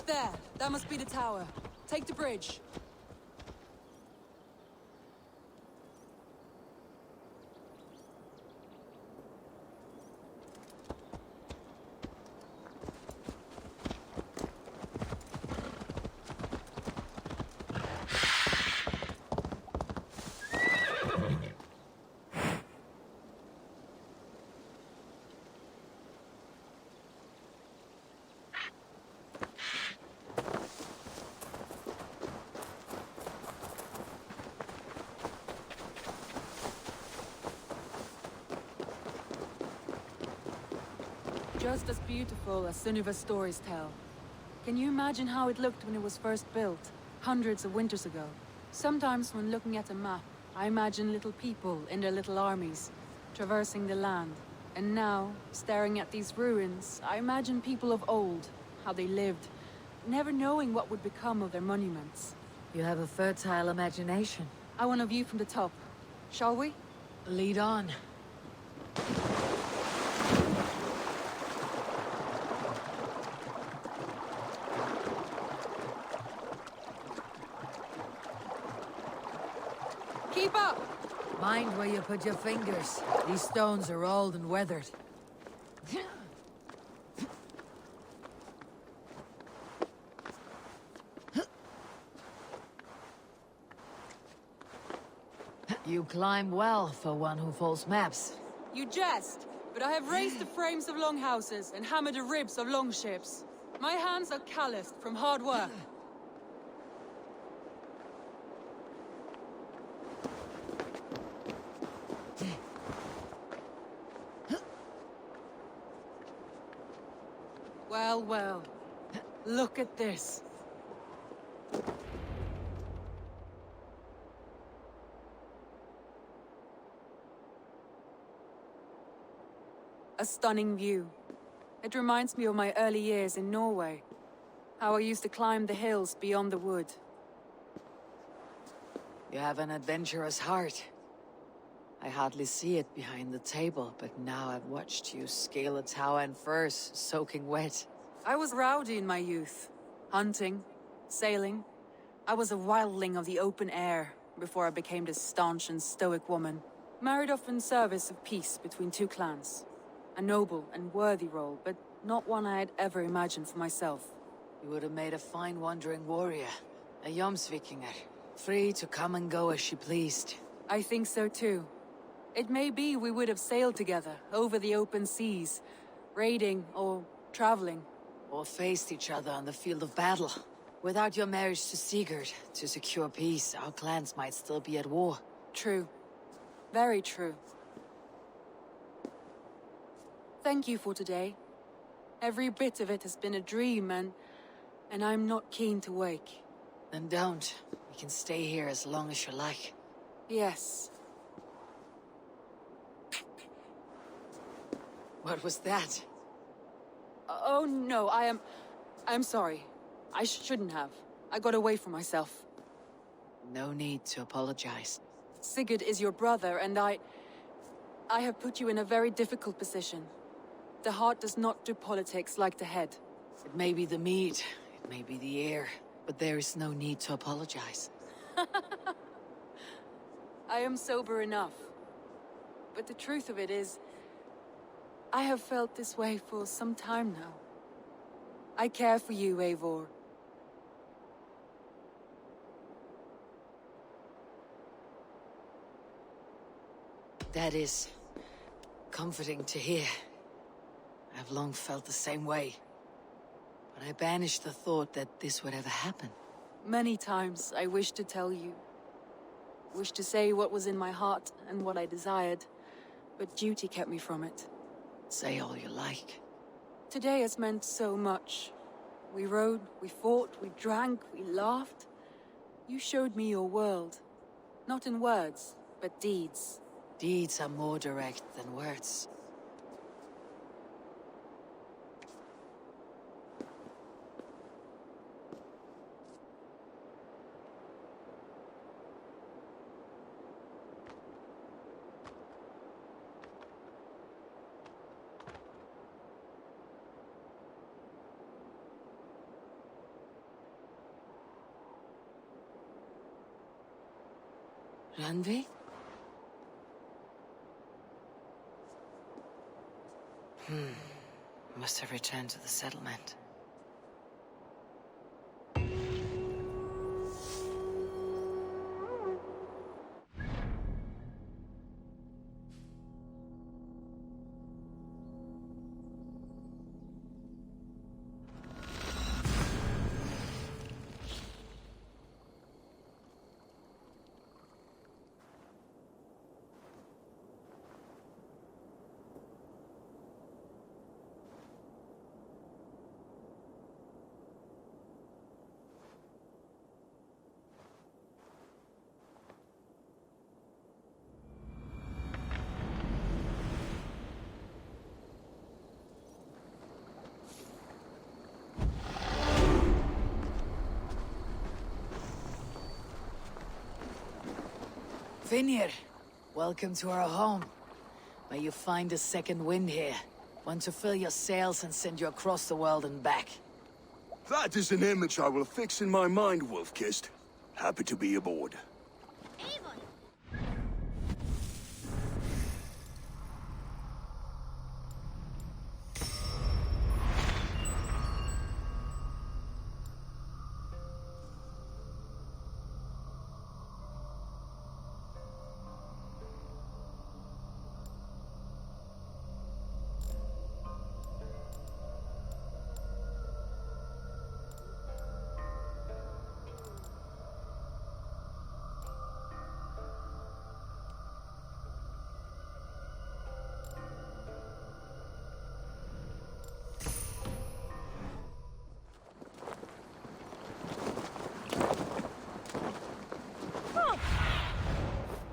there. That must be the tower. Take the bridge. Just as beautiful as Sunniva's stories tell. Can you imagine how it looked when it was first built, hundreds of winters ago? Sometimes when looking at a map, I imagine little people in their little armies, traversing the land. And now, staring at these ruins, I imagine people of old, how they lived, never knowing what would become of their monuments. You have a fertile imagination. I want a view from the top. Shall we? Lead on. Keep up! Mind where you put your fingers. These stones are old and weathered. You climb well for one who folds maps. You jest, but I have raised the frames of longhouses and hammered the ribs of longships. My hands are calloused from hard work. Well, well. Look at this. A stunning view. It reminds me of my early years in Norway. How I used to climb the hills beyond the wood. You have an adventurous heart. I hardly see it behind the table, but now I've watched you scale a tower in furs, soaking wet. I was rowdy in my youth. Hunting, sailing. I was a wildling of the open air before I became this staunch and stoic woman. Married off in service of peace between two clans. A noble and worthy role, but not one I had ever imagined for myself. You would have made a fine wandering warrior. A Jomsvikinger. Free to come and go as she pleased. I think so too. It may be we would have sailed together, over the open seas, raiding or traveling. Or faced each other on the field of battle. Without your marriage to Sigurd, to secure peace, our clans might still be at war. True. Very true. Thank you for today. Every bit of it has been a dream, and I'm not keen to wake. Then don't. We can stay here as long as you like. Yes. What was that? Oh no, I'm sorry. I shouldn't have. I got away from myself. No need to apologize. Sigurd is your brother, and I have put you in a very difficult position. The heart does not do politics like the head. It may be the meat, it may be the air, but there is no need to apologize. I am sober enough. But the truth of it is, I have felt this way for some time now. I care for you, Eivor. That is comforting to hear. I've long felt the same way. But I banished the thought that this would ever happen. Many times I wished to tell you. Wished to say what was in my heart and what I desired. But duty kept me from it. Say all you like. Today has meant so much. We rode, we fought, we drank, we laughed. You showed me your world. Not in words, but deeds. Deeds are more direct than words. Randvi? Must have returned to the settlement. Vinir, welcome to our home. May you find a second wind here. One to fill your sails and send you across the world and back. That is an image I will fix in my mind, Wolf-Kissed. Happy to be aboard.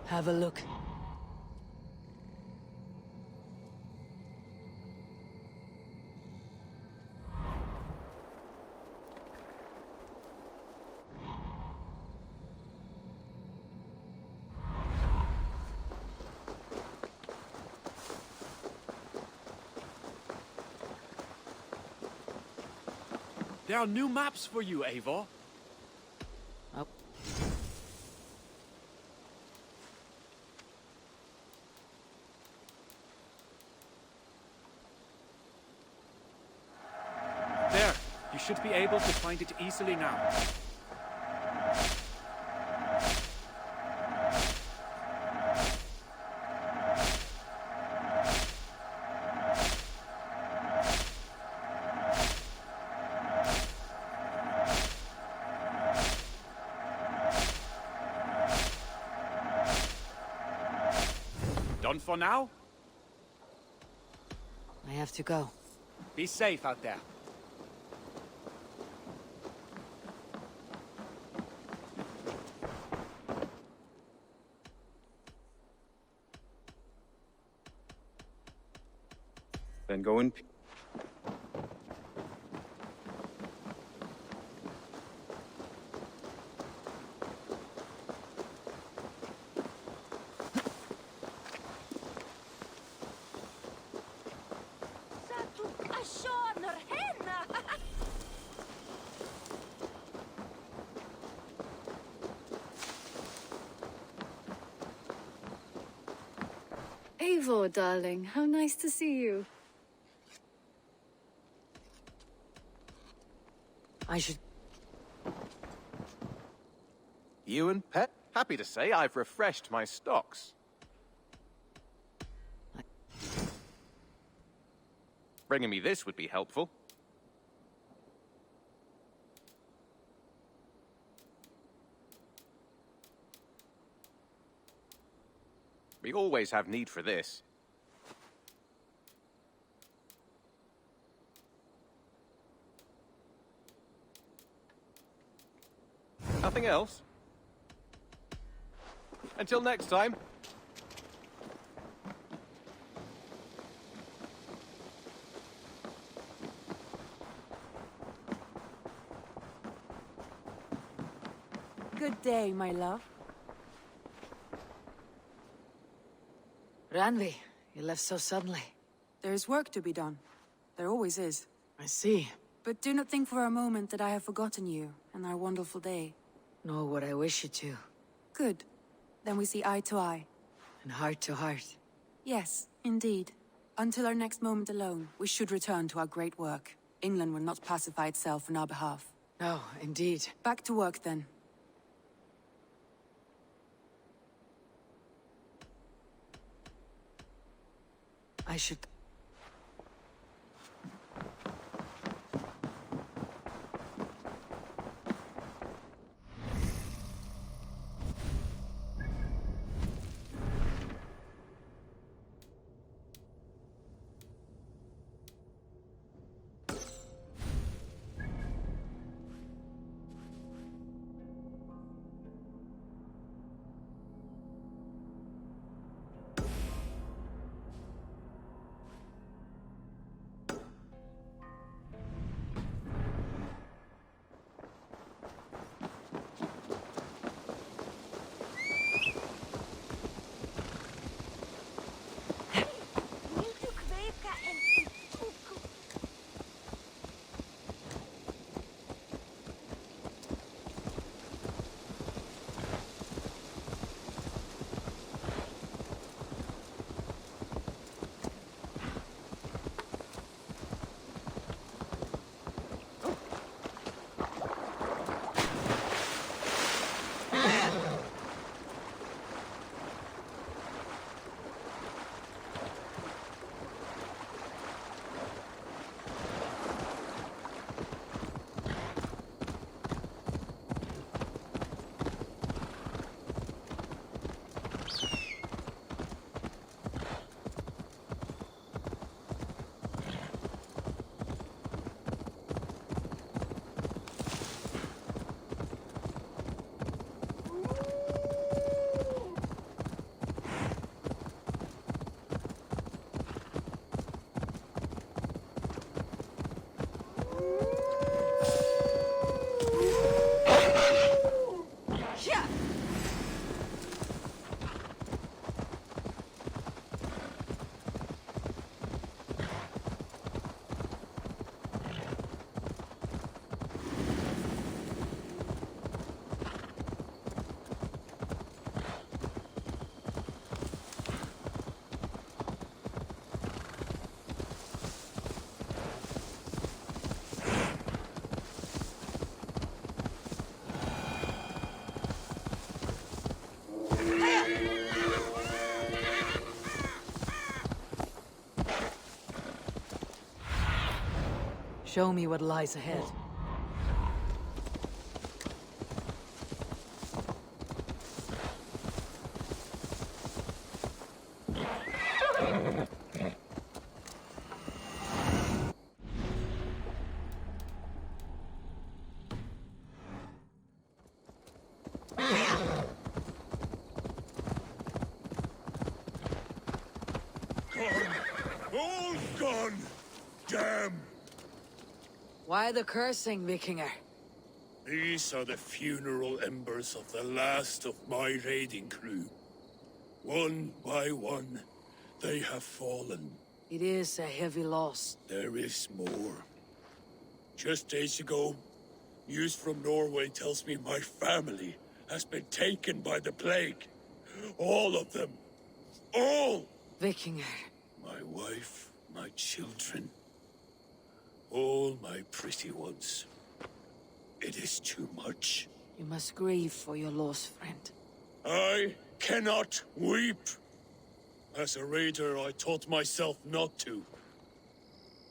Have a look. There are new maps for you, Eivor. Oh. There, you should be able to find it easily now. Done for now? I have to go. Be safe out there. Then go in. Eivor, darling, how nice to see you. I should... You and Pet? Happy to say I've refreshed my stocks. Bringing me this would be helpful. We always have need for this. Nothing else? Until next time. Good day, my love. Randvi, you left so suddenly. There is work to be done. There always is. I see. But do not think for a moment that I have forgotten you and our wonderful day. Nor would I wish you to. Good. Then we see eye to eye. And heart to heart. Yes, indeed. Until our next moment alone, we should return to our great work. England will not pacify itself on our behalf. No, indeed. Back to work, then. I should... Show me what lies ahead. All gone! Damn! Why the cursing, Vikinger? These are the funeral embers of the last of my raiding crew. One by one, they have fallen. It is a heavy loss. There is more. Just days ago, news from Norway tells me my family has been taken by the plague. All of them. All! Vikinger. My wife, my children. All my pretty ones. It is too much. You must grieve for your lost friend. I cannot weep. As a raider, I taught myself not to.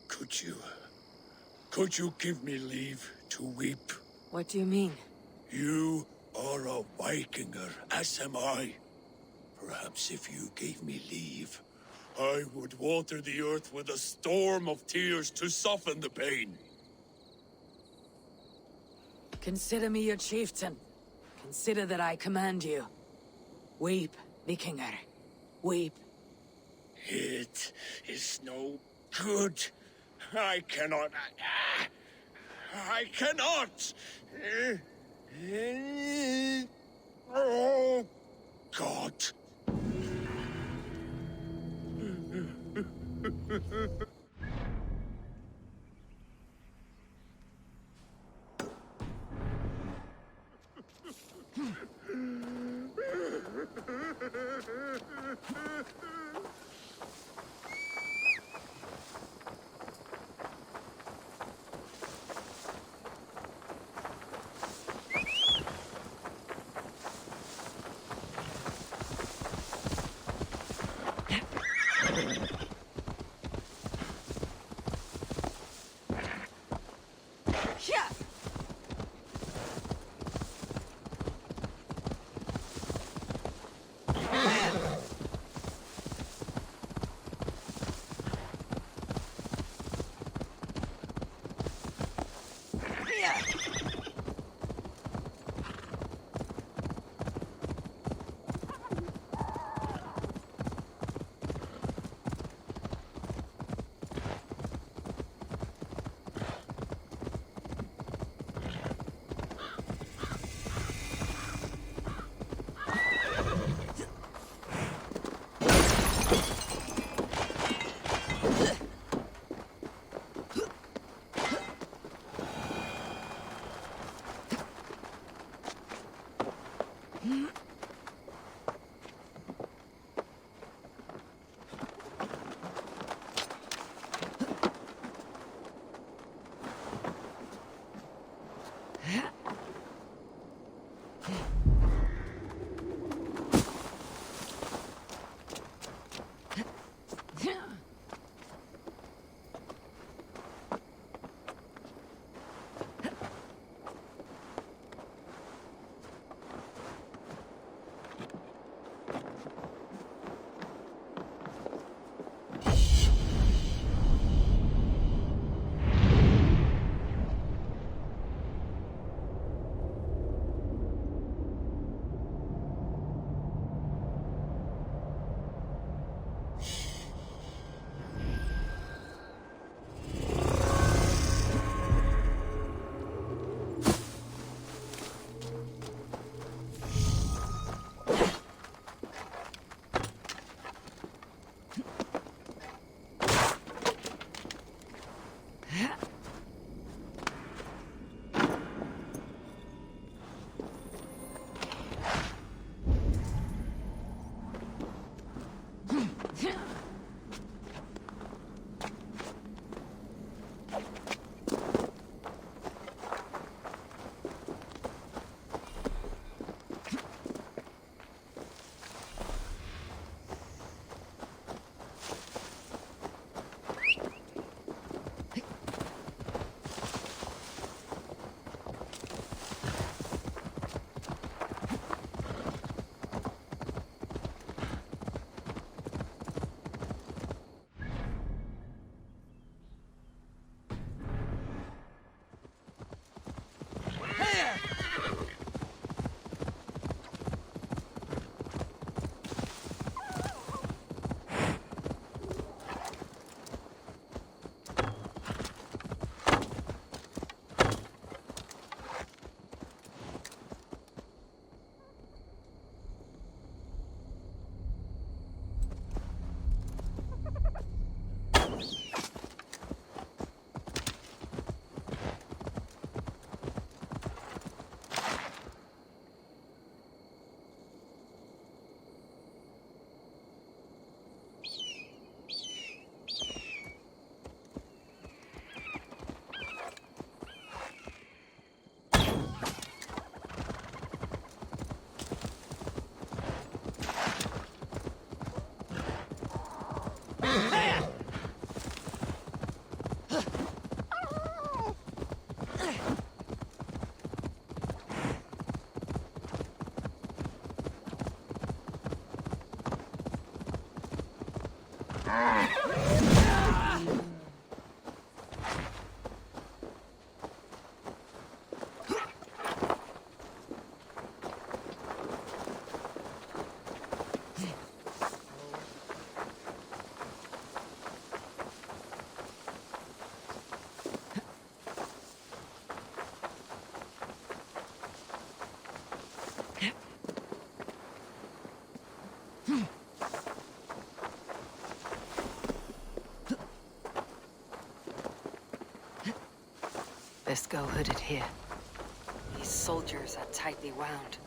Could you give me leave to weep? What do you mean? You are a Vikinger, as am I. Perhaps if you gave me leave, I would water the earth with a storm of tears to soften the pain. Consider me your chieftain. Consider that I command you. Weep, Vikinger. Weep. It is no good. I cannot. I cannot! Oh, God. Best go hooded here. These soldiers are tightly wound.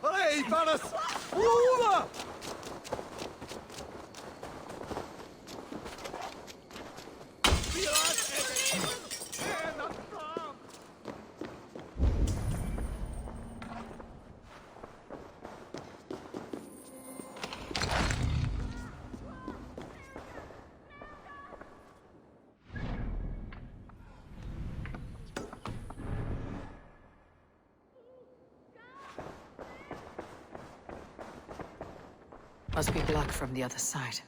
Hey, Valis! Over! Must be blocked from the other side.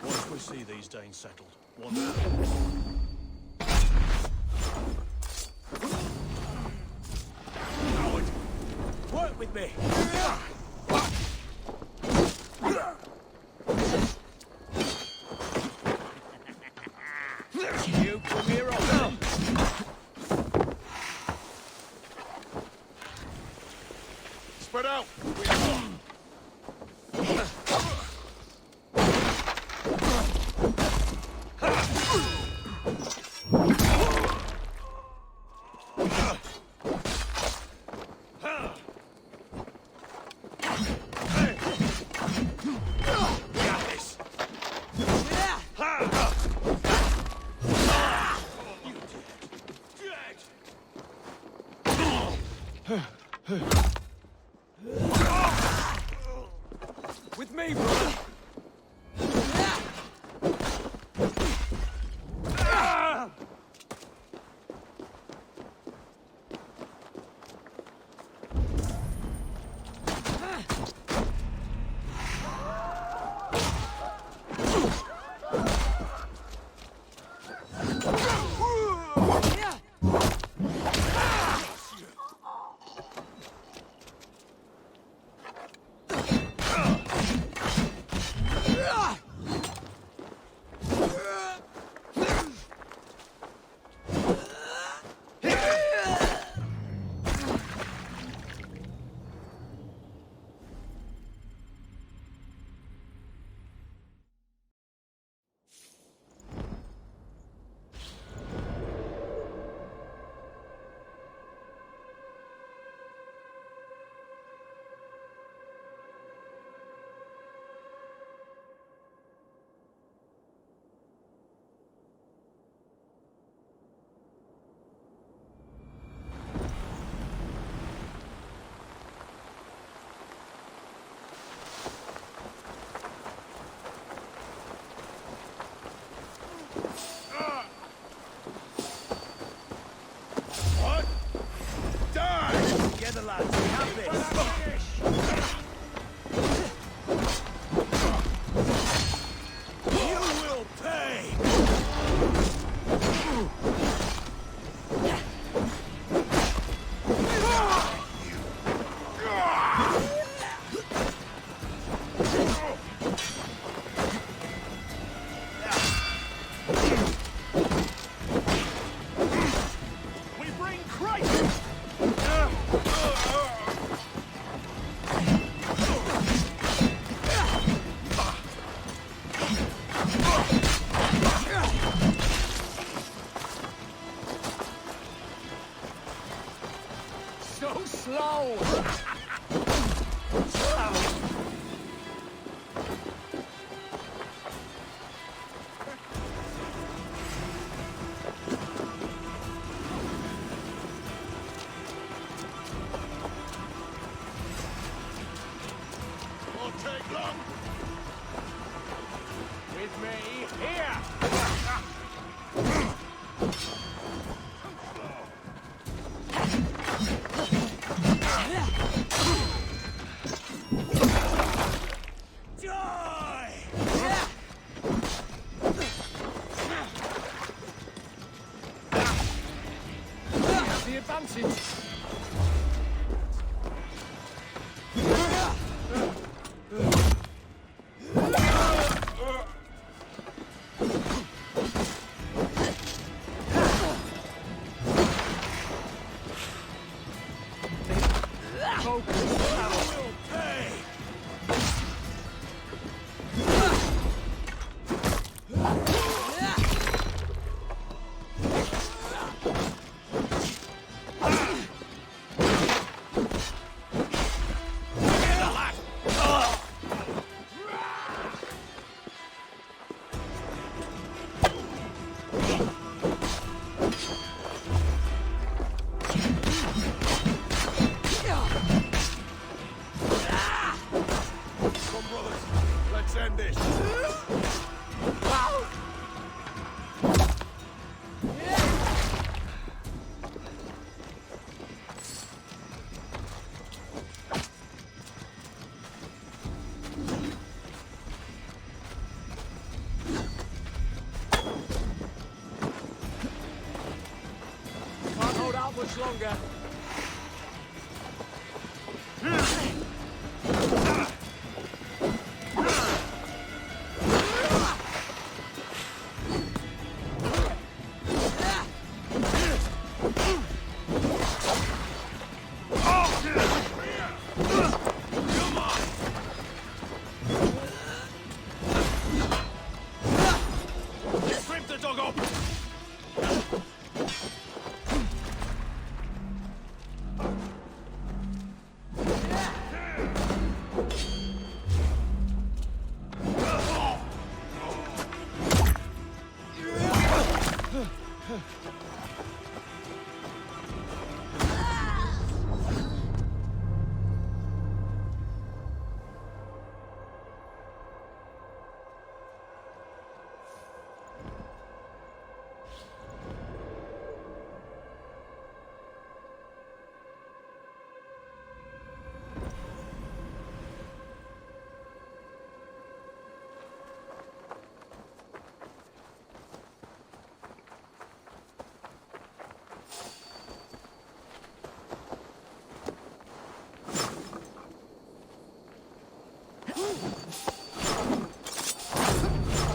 Once we see these Danes settled, one day. Howard, work with me. You come here often. Spread out. With me, brother. Together, lads. We have this. You will pay. We bring Christ! So slow! Won't take long. With me, here! The advantage! Not much longer.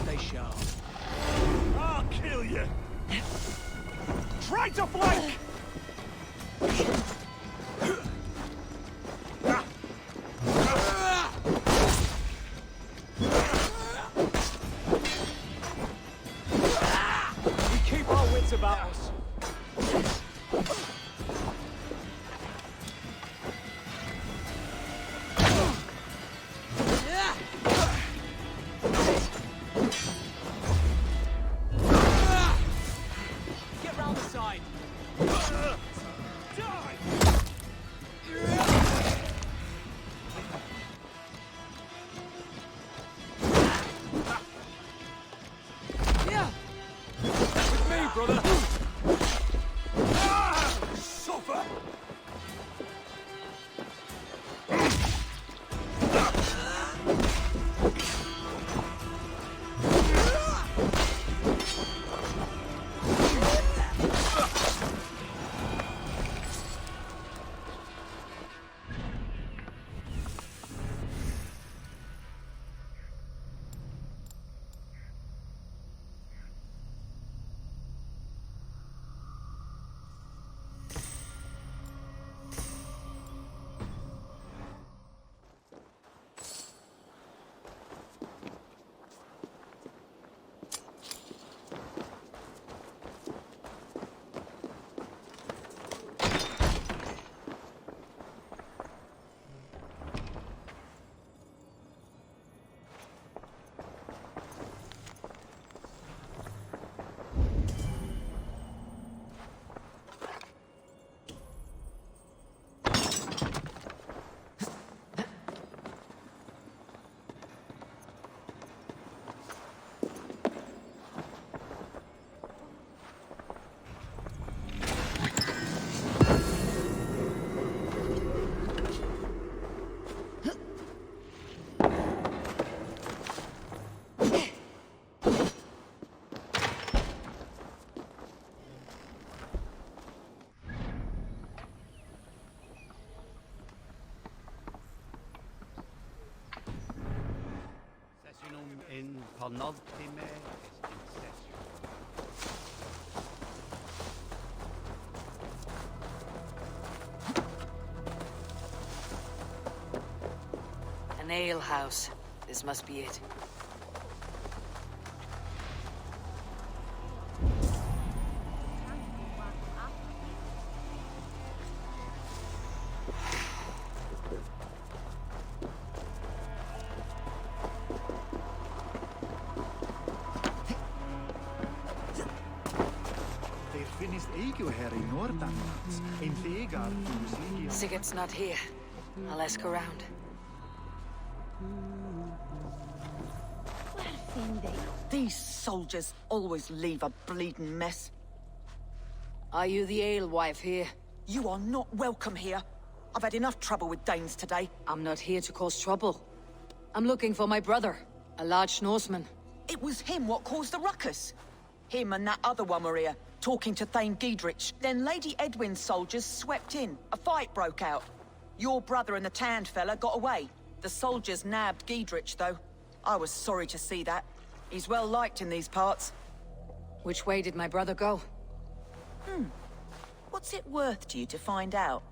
They sharp. I'll kill you! Try to flank! We keep our wits about us. Get round the side. Yeah. With me, brother. Suffer! In penultime An ale house. This must be it. Sigurd's not here. I'll ask around. These soldiers always leave a bleeding mess. Are you the alewife here? You are not welcome here. I've had enough trouble with Danes today. I'm not here to cause trouble. I'm looking for my brother, a large Norseman. It was him what caused the ruckus. Him and that other one were here. talking to Thane Giedrich. Then Lady Edwin's soldiers swept in. A fight broke out. Your brother and the tanned fella got away. The soldiers nabbed Giedrich, though. I was sorry to see that. He's well liked in these parts. Which way did my brother go? What's it worth to you to find out?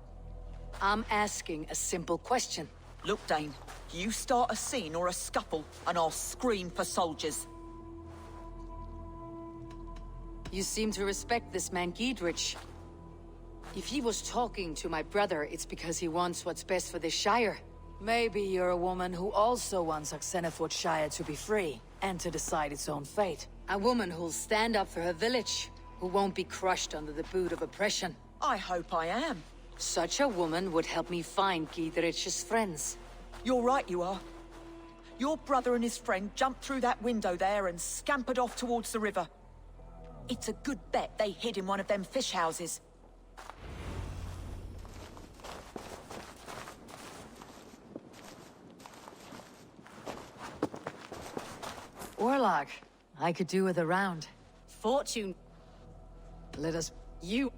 I'm asking a simple question. Look, Dane, you start a scene or a scuffle, and I'll scream for soldiers. You seem to respect this man Giedrich. If he was talking to my brother, it's because he wants what's best for this Shire. Maybe you're a woman who also wants Xenofort Shire to be free, and to decide its own fate. A woman who'll stand up for her village, who won't be crushed under the boot of oppression. I hope I am. Such a woman would help me find Giedrich's friends. You're right, you are. Your brother and his friend jumped through that window there and scampered off towards the river. It's a good bet they hid in one of them fish houses. Warlock, I could do with a round. Fortune. Let us... You...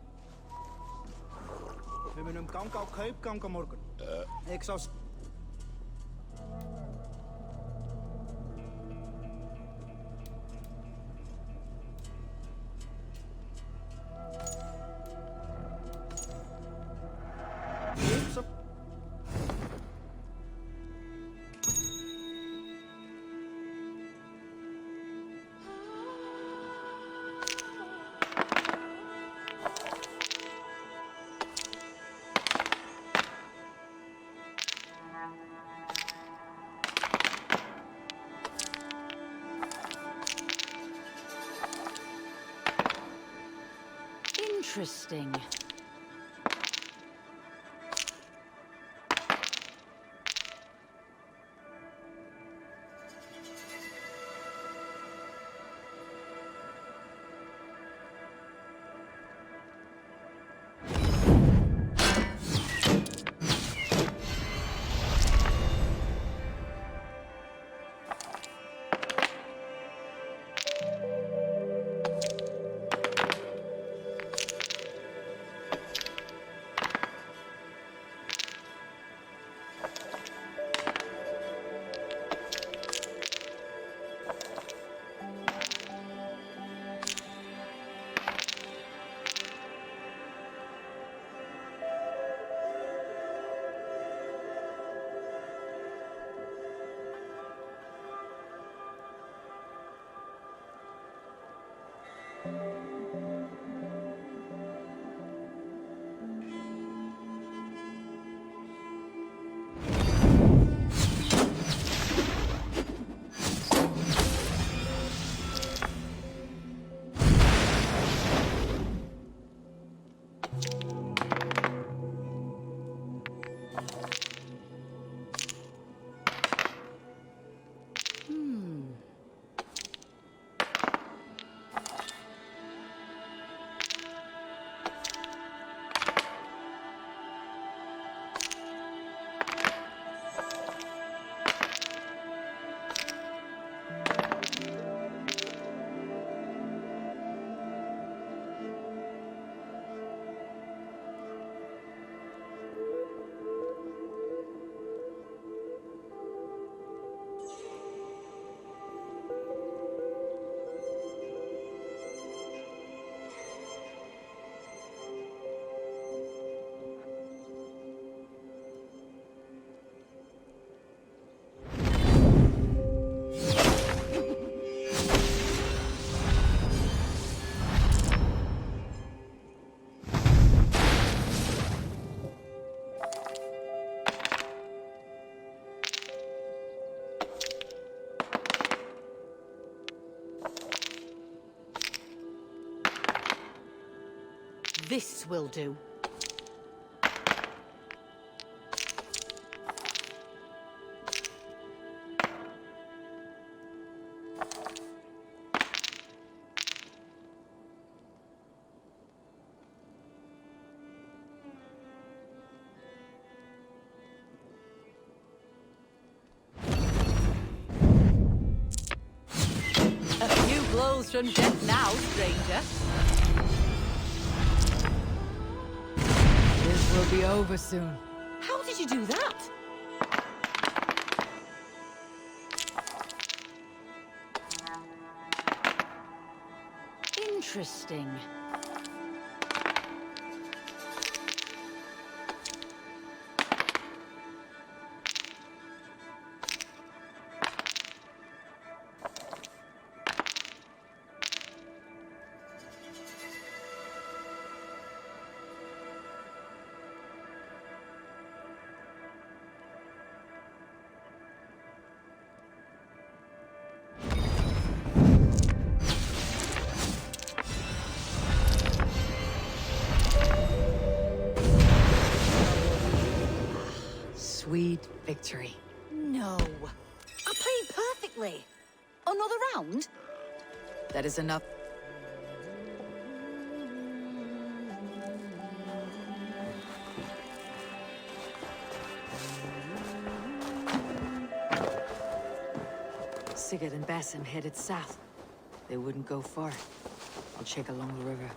We hebben hem kanker op kanker morgen. Ik zou... Interesting. This will do. A few blows from death now, stranger. be over soon. How did you do that? Interesting. Sweet victory. No. I played perfectly. Another round? That is enough. Sigurd and Basim headed south. They wouldn't go far. I'll check along the river.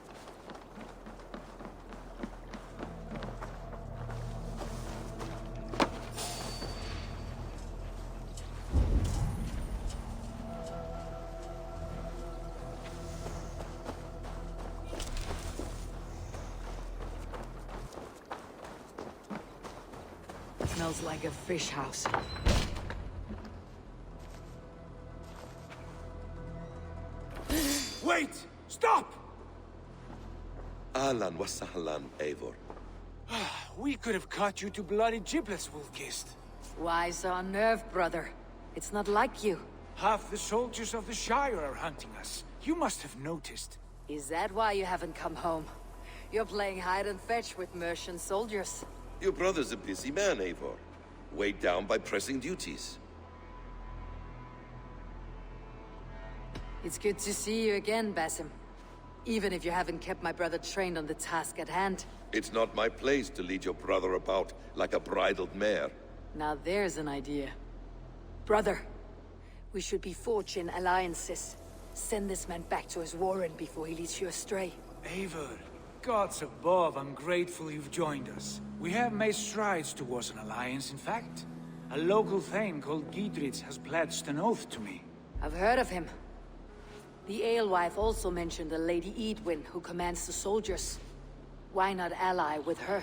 Smells like a fish house. Wait! Stop! Ahlan wa sahlan, Eivor. We could have cut you to bloody giblets, Wolf-Kissed. Why so unnerved, brother? It's not like you. Half the soldiers of the Shire are hunting us. You must have noticed. Is that why you haven't come home? You're playing hide and fetch with Mercian soldiers. Your brother's a busy man, Eivor. Weighed down by pressing duties. It's good to see you again, Basim. Even if you haven't kept my brother trained on the task at hand. It's not my place to lead your brother about like a bridled mare. Now there's an idea. Brother, we should be forging alliances. Send this man back to his warren before he leads you astray. Eivor, gods above, I'm grateful you've joined us. We have made strides towards an alliance, in fact. A local thane called Gidrich has pledged an oath to me. I've heard of him. The alewife also mentioned a Lady Edwin who commands the soldiers. Why not ally with her?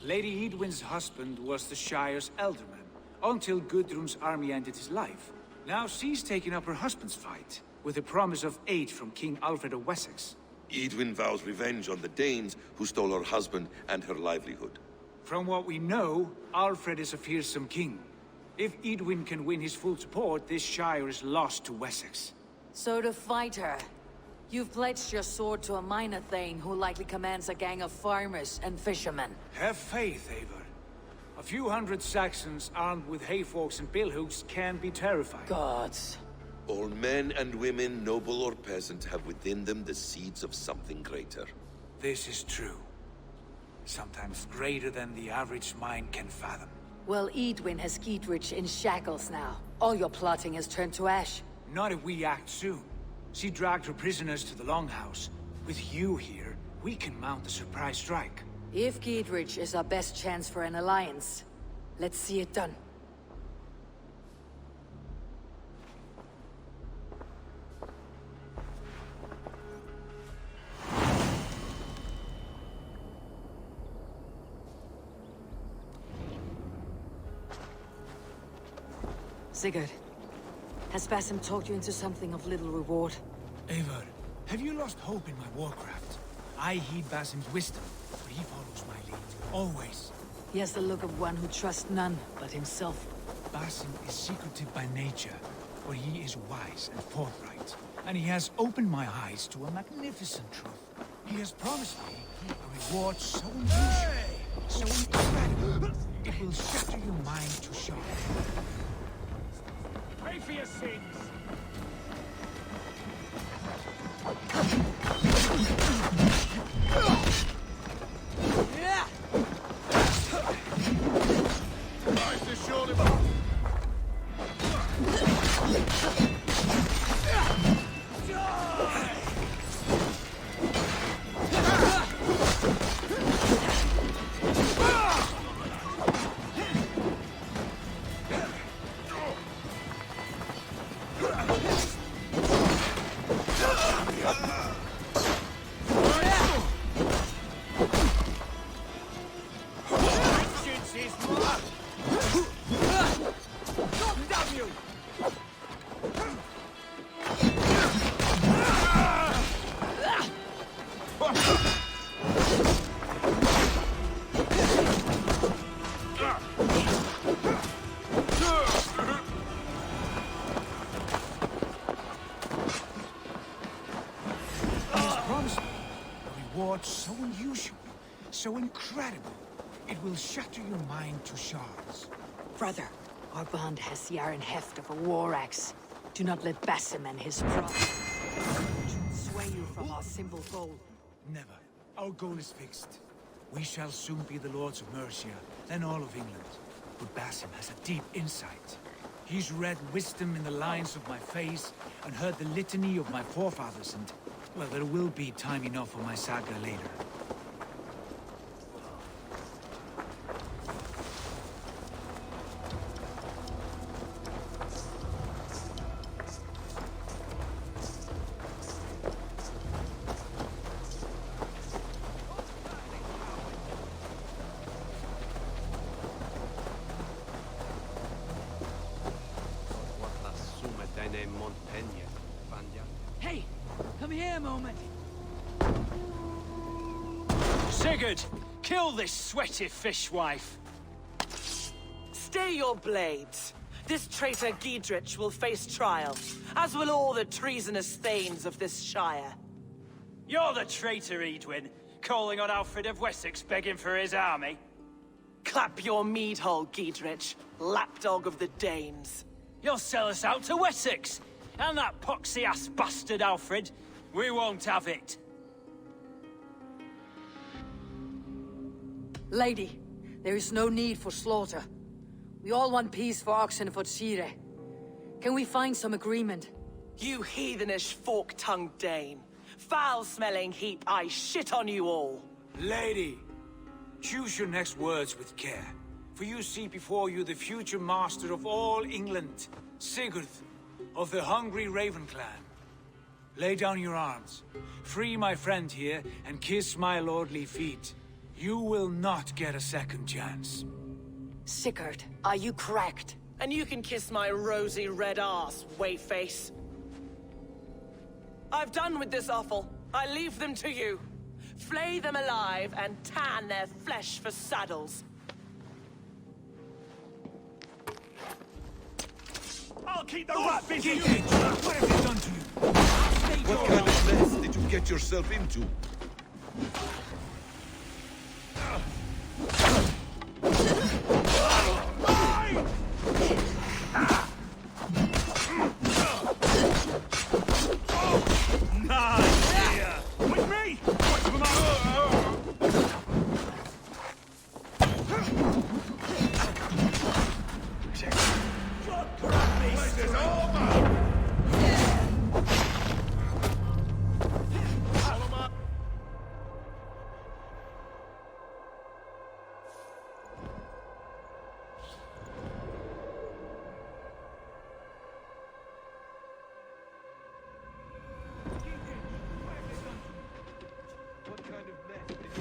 Lady Edwin's husband was the Shire's elderman, until Gudrun's army ended his life. Now she's taken up her husband's fight, with a promise of aid from King Alfred of Wessex. Edwin vows revenge on the Danes who stole her husband and her livelihood. From what we know, Alfred is a fearsome king. If Edwin can win his full support, this Shire is lost to Wessex. So to fight her, you've pledged your sword to a minor thane who likely commands a gang of farmers and fishermen. Have faith, Eivor. A few hundred Saxons armed with hayforks and billhooks can be terrifying. Gods. All men and women, noble or peasant, have within them the seeds of something greater. This is true. Sometimes greater than the average mind can fathom. Well, Edwin has Gidrich in shackles now. All your plotting has turned to ash. Not if we act soon. She dragged her prisoners to the Longhouse. With you here, we can mount a surprise strike. If Gidrich is our best chance for an alliance, let's see it done. Sigurd, has Basim talked you into something of little reward? Eivor, have you lost hope in my warcraft? I heed Basim's wisdom, but he follows my lead, always. He has the look of one who trusts none but himself. Basim is secretive by nature, but he is wise and forthright. And he has opened my eyes to a magnificent truth. He has promised me a reward so unusual, so incredible, it will shatter your mind to shards. Pay for your sins! Nice to surely. Die! so incredible. It will shatter your mind to shards. Brother, our bond has the iron heft of a war axe. Do not let Basim and his pride sway you from our simple goal. Never. Our goal is fixed. We shall soon be the lords of Mercia, then all of England. But Basim has a deep insight. He's read wisdom in the lines of my face, and heard the litany of my forefathers, and... well, there will be time enough for my saga later. Hey, come here a moment. Sigurd, kill this sweaty fishwife. Stay your blades. This traitor Giedrich will face trial, as will all the treasonous thanes of this shire. You're the traitor, Edwin, calling on Alfred of Wessex begging for his army. Clap your mead hole, Giedrich, lapdog of the Danes. You'll sell us out to Wessex, and that poxy-ass bastard Alfred. We won't have it. Lady, there is no need for slaughter. We all want peace for Oxenfordshire. Can we find some agreement? You heathenish fork-tongued Dane. Foul-smelling heap, I shit on you all. Lady, choose your next words with care. For you see before you the future master of all England, Sigurd, of the hungry Raven clan. Lay down your arms. Free my friend here, and kiss my lordly feet. You will not get a second chance. Sigurd, are you cracked? And you can kiss my rosy red ass, wayface. I've done with this offal. I leave them to you. Flay them alive and tan their flesh for saddles. I'll keep the rat busy! What have you done to you? What kind of mess did you get yourself into? With me! Watch them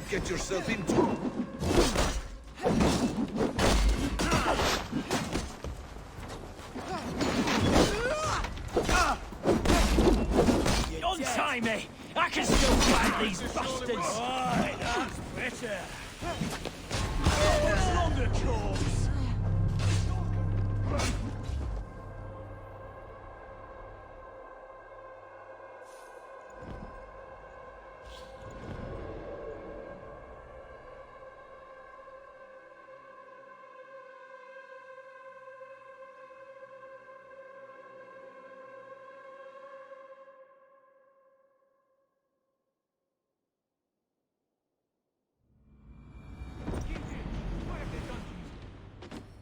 Get yourself into? Untie me! I can still fight these bastards! Right, that's better. What's longer course?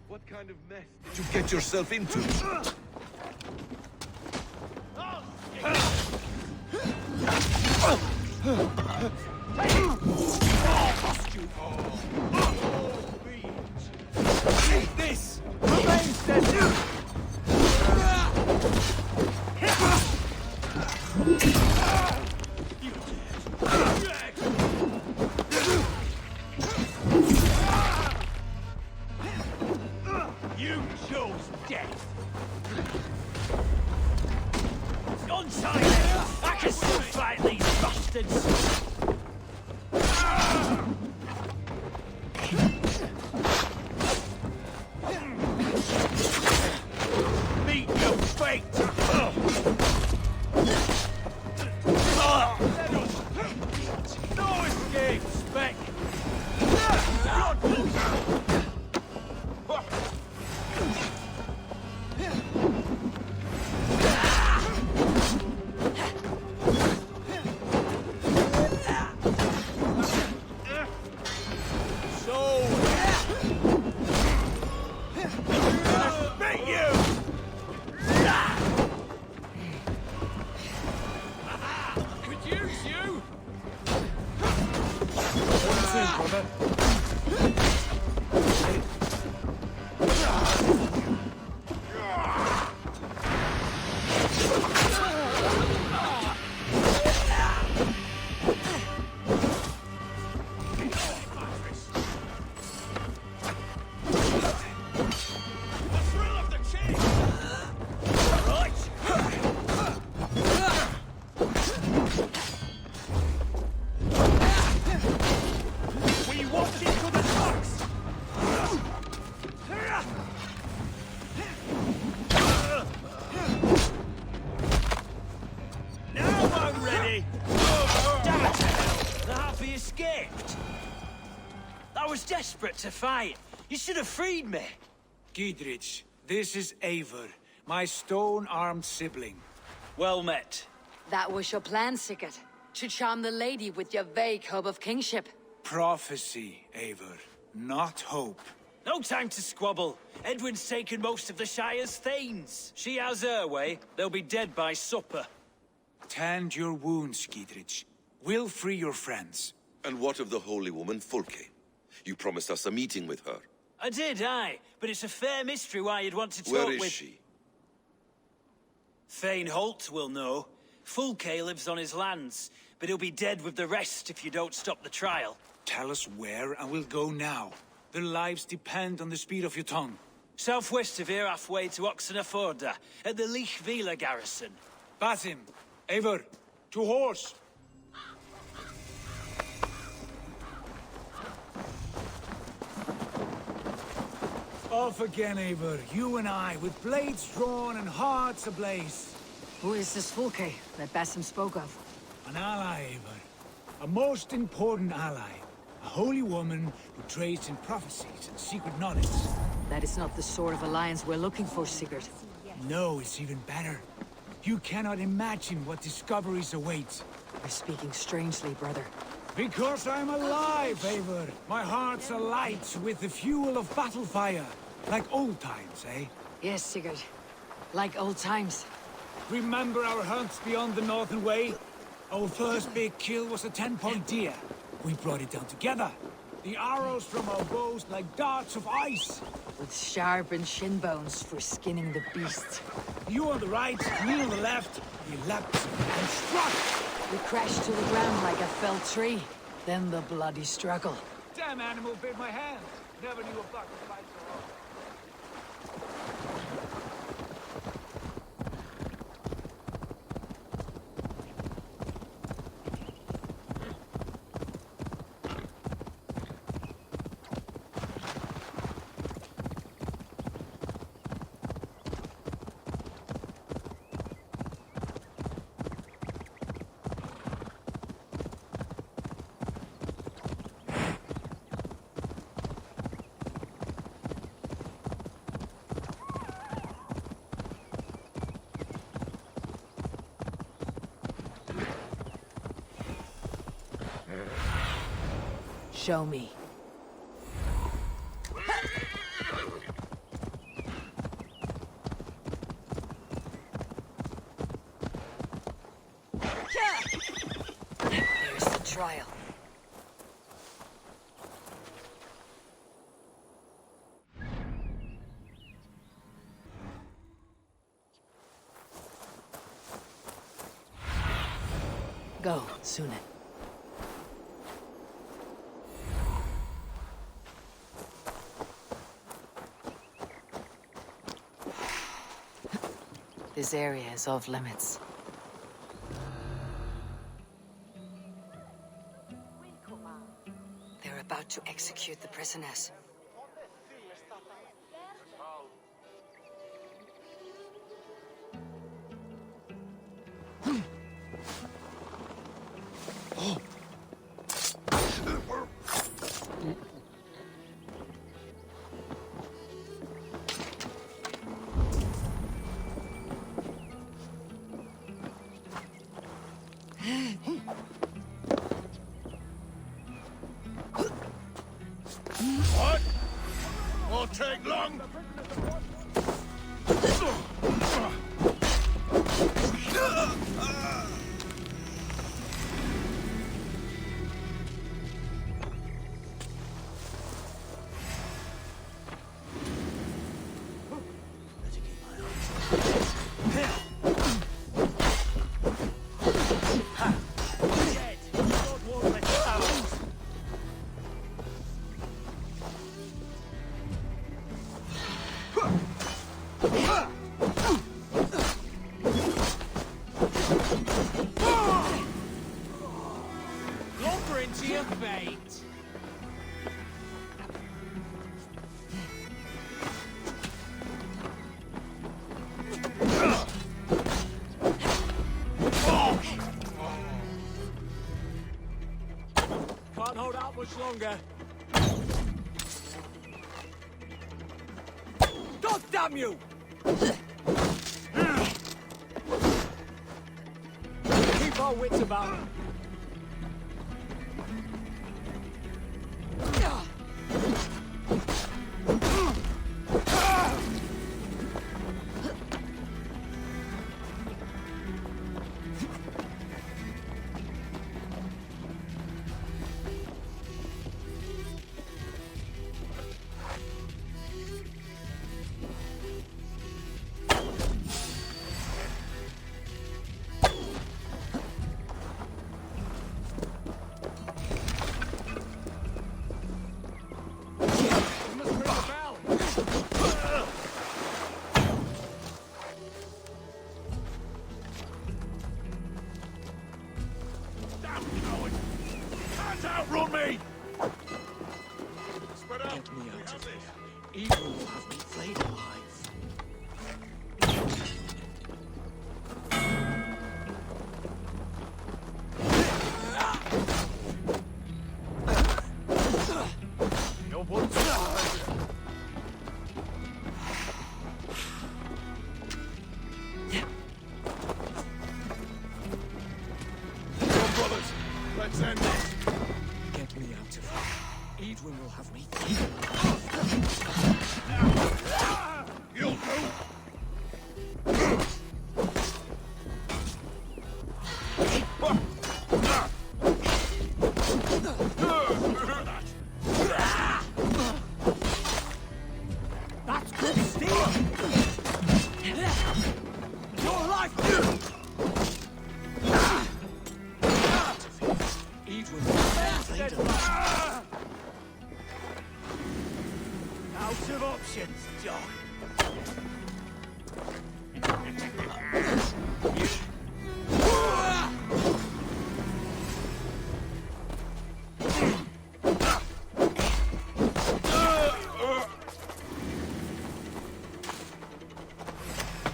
What kind of mess did you get yourself into? Eat this! Remain steady! You chose death! Untie me! I can still fight these bastards! brother. Desperate to fight. You should have freed me. Giedrich, this is Eivor, my stone-armed sibling. Well met. That was your plan, Sigurd. To charm the lady with your vague hope of kingship. Prophecy, Eivor, not hope. No time to squabble. Edwin's taken most of the Shire's thanes. She has her way. They'll be dead by supper. Tend your wounds, Giedrich. We'll free your friends. And what of the holy woman, Fulke? You promised us a meeting with her. I did, aye. But it's a fair mystery why you'd want to talk with... Where is she? Thane Holt will know. Fulke lives on his lands, but he'll be dead with the rest if you don't stop the trial. Tell us where, and we'll go now. Their lives depend on the speed of your tongue. Southwest of here, halfway to Oxenaforda, at the Lichvila garrison. Basim, Eivor, to horse! Off again, Eivor. You and I, with blades drawn and hearts ablaze. Who is this Fulke that Basim spoke of? An ally, Eivor. A most important ally. A holy woman who trades in prophecies and secret knowledge. That is not the sort of alliance we're looking for, Sigurd. No, it's even better. You cannot imagine what discoveries await. You're speaking strangely, brother. Because I'm alive, Eivor. My heart's alight with the fuel of battle fire. Like old times, eh? Yes, Sigurd. Like old times. Remember our hunts beyond the Northern Way? Our first big kill was a 10-point deer. We brought it down together. The arrows from our bows like darts of ice. With sharpened shin bones for skinning the beast. You on the right, me on the left. We leapt and struck. We crashed to the ground like a felled tree. Then the bloody struggle. Damn animal bit my hand. Never knew a buck would fight so hard. Show me. Here's the trial. Go, Sunan. This area is off limits. They're about to execute the prisoners. What? Won't take long. longer. God damn you! Keep our wits about. Outrun me! Get me out of here. Evil will have me flayed alive. No one. Come, brothers. Let's end this. Get me out of here. Edwin will have me. You'll do. That's good steel. Your life. Edwin will have me flayed alive. Out of options, Doc.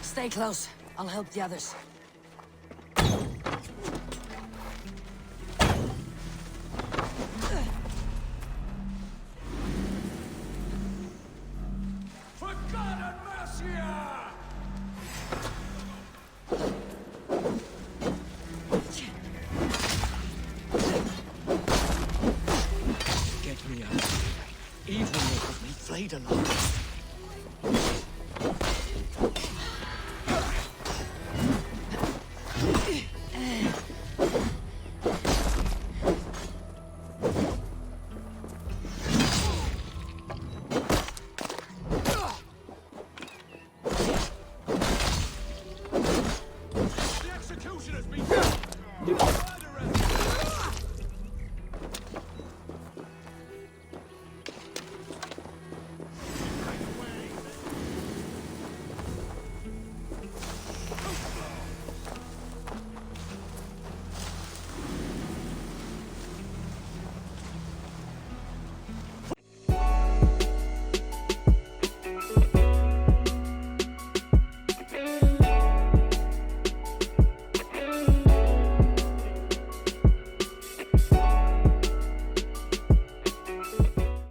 Stay close. I'll help the others. For God and mercy! Get me out of here. Edwin will have me flayed alive.